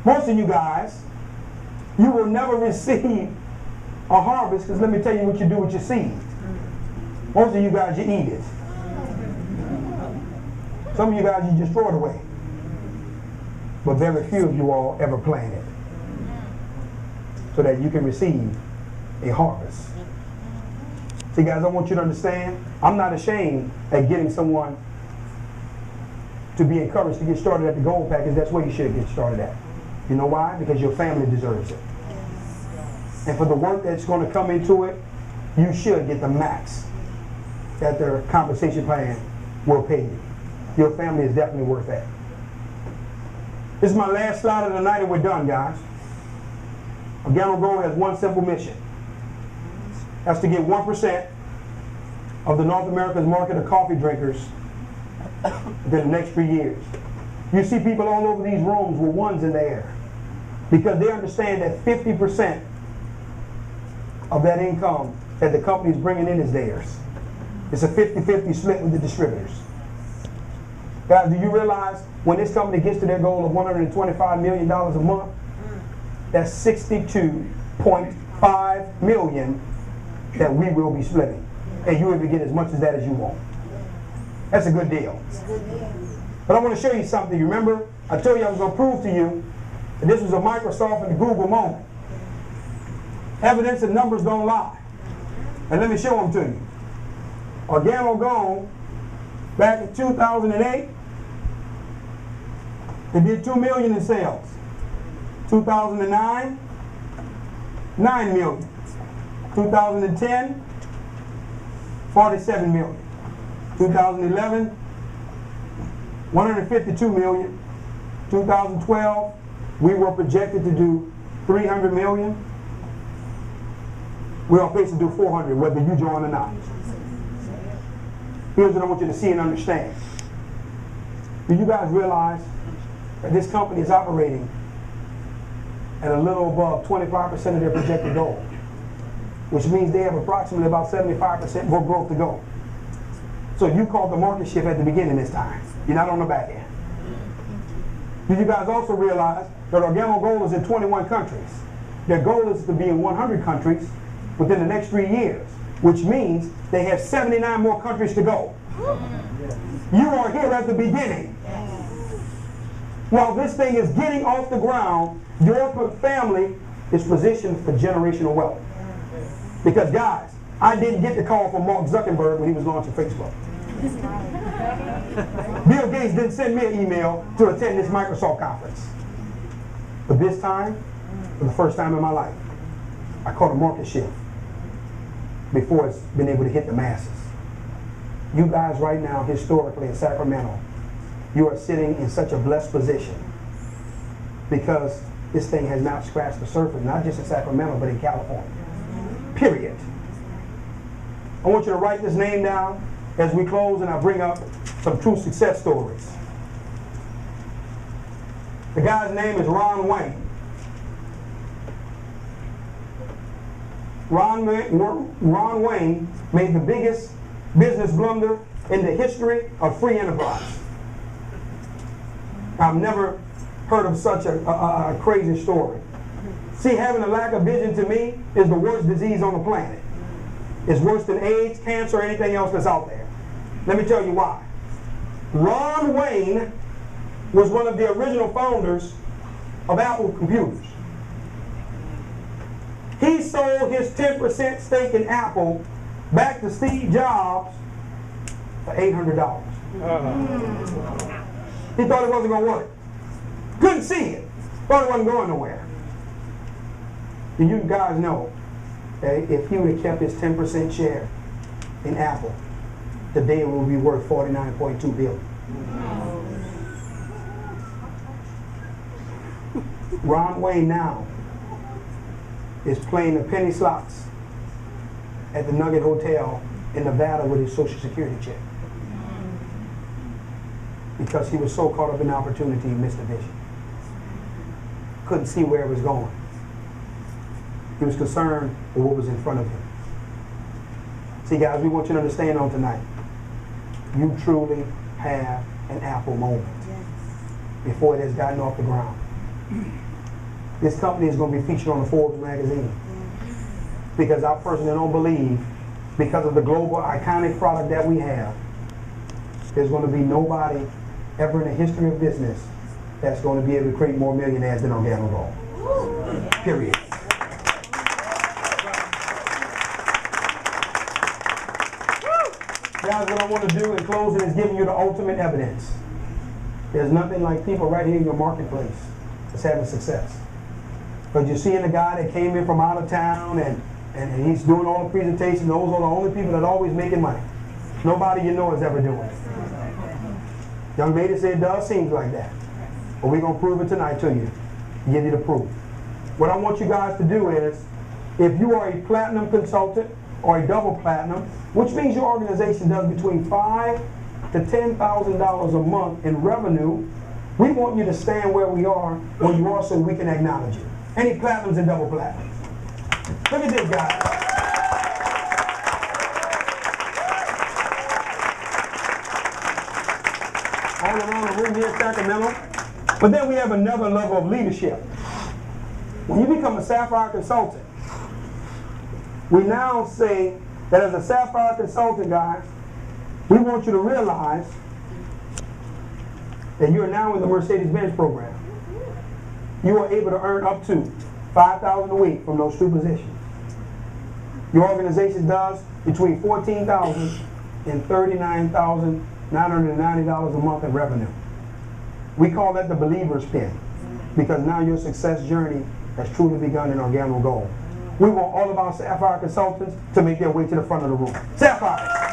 [SPEAKER 2] Most of you guys, you will never receive a harvest, because let me tell you what you do with your seed. Most of you guys, you eat it. Some of you guys, you just throw it away. But very few of you all ever plant it so that you can receive a harvest. See, guys, I want you to understand, I'm not ashamed at getting someone to be encouraged to get started at the Gold Package. That's where you should get started at. You know why? Because your family deserves it. And for the work that's going to come into it, you should get the max that their compensation plan will pay you. Your family is definitely worth that. This is my last slide of the night, and we're done, guys. Organo Gold has one simple mission. That's to get 1% of the North America's market of coffee drinkers within the next 3 years. You see people all over these rooms with ones in the air because they understand that 50% of that income that the company is bringing in is theirs. It's a 50-50 split with the distributors. Guys, do you realize when this company gets to their goal of $125 million a month, that's $62.5 million that we will be splitting. And you will get as much as that as you want. That's a good deal. But I want to show you something. You remember, I told you I was going to prove to you that this was a Microsoft and a Google moment. Evidence and numbers don't lie. And let me show them to you. Organo Gold, back in 2008, they did $2 million in sales. 2009, $9 million. 2010, $47 million. 2011, $152 million. 2012, we were projected to do $300 million. We're on pace to do $400, whether you join or not. Here's what I want you to see and understand. Do you guys realize that this company is operating at a little above 25% of their projected goal, which means they have approximately about 75% more growth to go. So you called the market shift at the beginning this time. You're not on the back end. Did you guys also realize that Organo Gold is in 21 countries? Their goal is to be in 100 countries within the next 3 years, which means they have 79 more countries to go. You are here at the beginning. While this thing is getting off the ground, your family is positioned for generational wealth. Because guys, I didn't get the call from Mark Zuckerberg when he was launching Facebook. Bill Gates didn't send me an email to attend this Microsoft conference. But this time, for the first time in my life, I caught a market shift before it's been able to hit the masses. You guys right now, historically in Sacramento, you are sitting in such a blessed position because this thing has not scratched the surface, not just in Sacramento, but in California. Period. I want you to write this name down. as we close and I bring up some true success stories. The guy's name is Ron Wayne. Ron Wayne made the biggest business blunder in the history of free enterprise. I've never heard of such a crazy story. See, having a lack of vision to me is the worst disease on the planet. It's worse than AIDS, cancer, or anything else that's out there. Let me tell you why. Ron Wayne was one of the original founders of Apple computers. He sold his 10% stake in Apple back to Steve Jobs for $800. He thought it wasn't going to work. Couldn't see it. Thought it wasn't going nowhere. And you guys know that if he would have kept his 10% share in Apple, today it would be worth $49.2 billion. Ron Wayne now is playing the penny slots at the Nugget Hotel in Nevada with his Social Security check. Because he was so caught up in the opportunity, he missed the vision. Couldn't see where it was going. He was concerned with what was in front of him. See, guys, we want you to understand on tonight, you truly have an Apple moment before it has gotten off the ground. This company is going to be featured on the Forbes magazine because I personally don't believe, because of the global iconic product that we have, there's going to be nobody ever in the history of business that's going to be able to create more millionaires than Organo Gold. Period. Guys, what I want to do in closing is giving you the ultimate evidence. There's nothing like people right here in your marketplace that's having success. But you're seeing a guy that came in from out of town and he's doing all the presentations. Those are the only people that are always making money. Nobody you know is ever doing it. Young lady said it does seem like that. But we're going to prove it tonight to you. Give you the proof. What I want you guys to do is, if you are a platinum consultant or a double platinum, which means your organization does between $5,000 to $10,000 a month in revenue, we want you to stand where we are when you are so we can acknowledge you. Any platinums and double platinums? Look at this, guys. All around the room here in Sacramento. But then we have another level of leadership. When you become a Sapphire consultant, we now say that as a Sapphire consultant, guys, we want you to realize that you are now in the Mercedes-Benz program. You are able to earn up to $5,000 a week from those two positions. Your organization does between $14,000 and $39,990 a month in revenue. We call that the believer's pin, because now your success journey has truly begun in Organo Gold. We want all of our Sapphire consultants to make their way to the front of the room. Sapphire!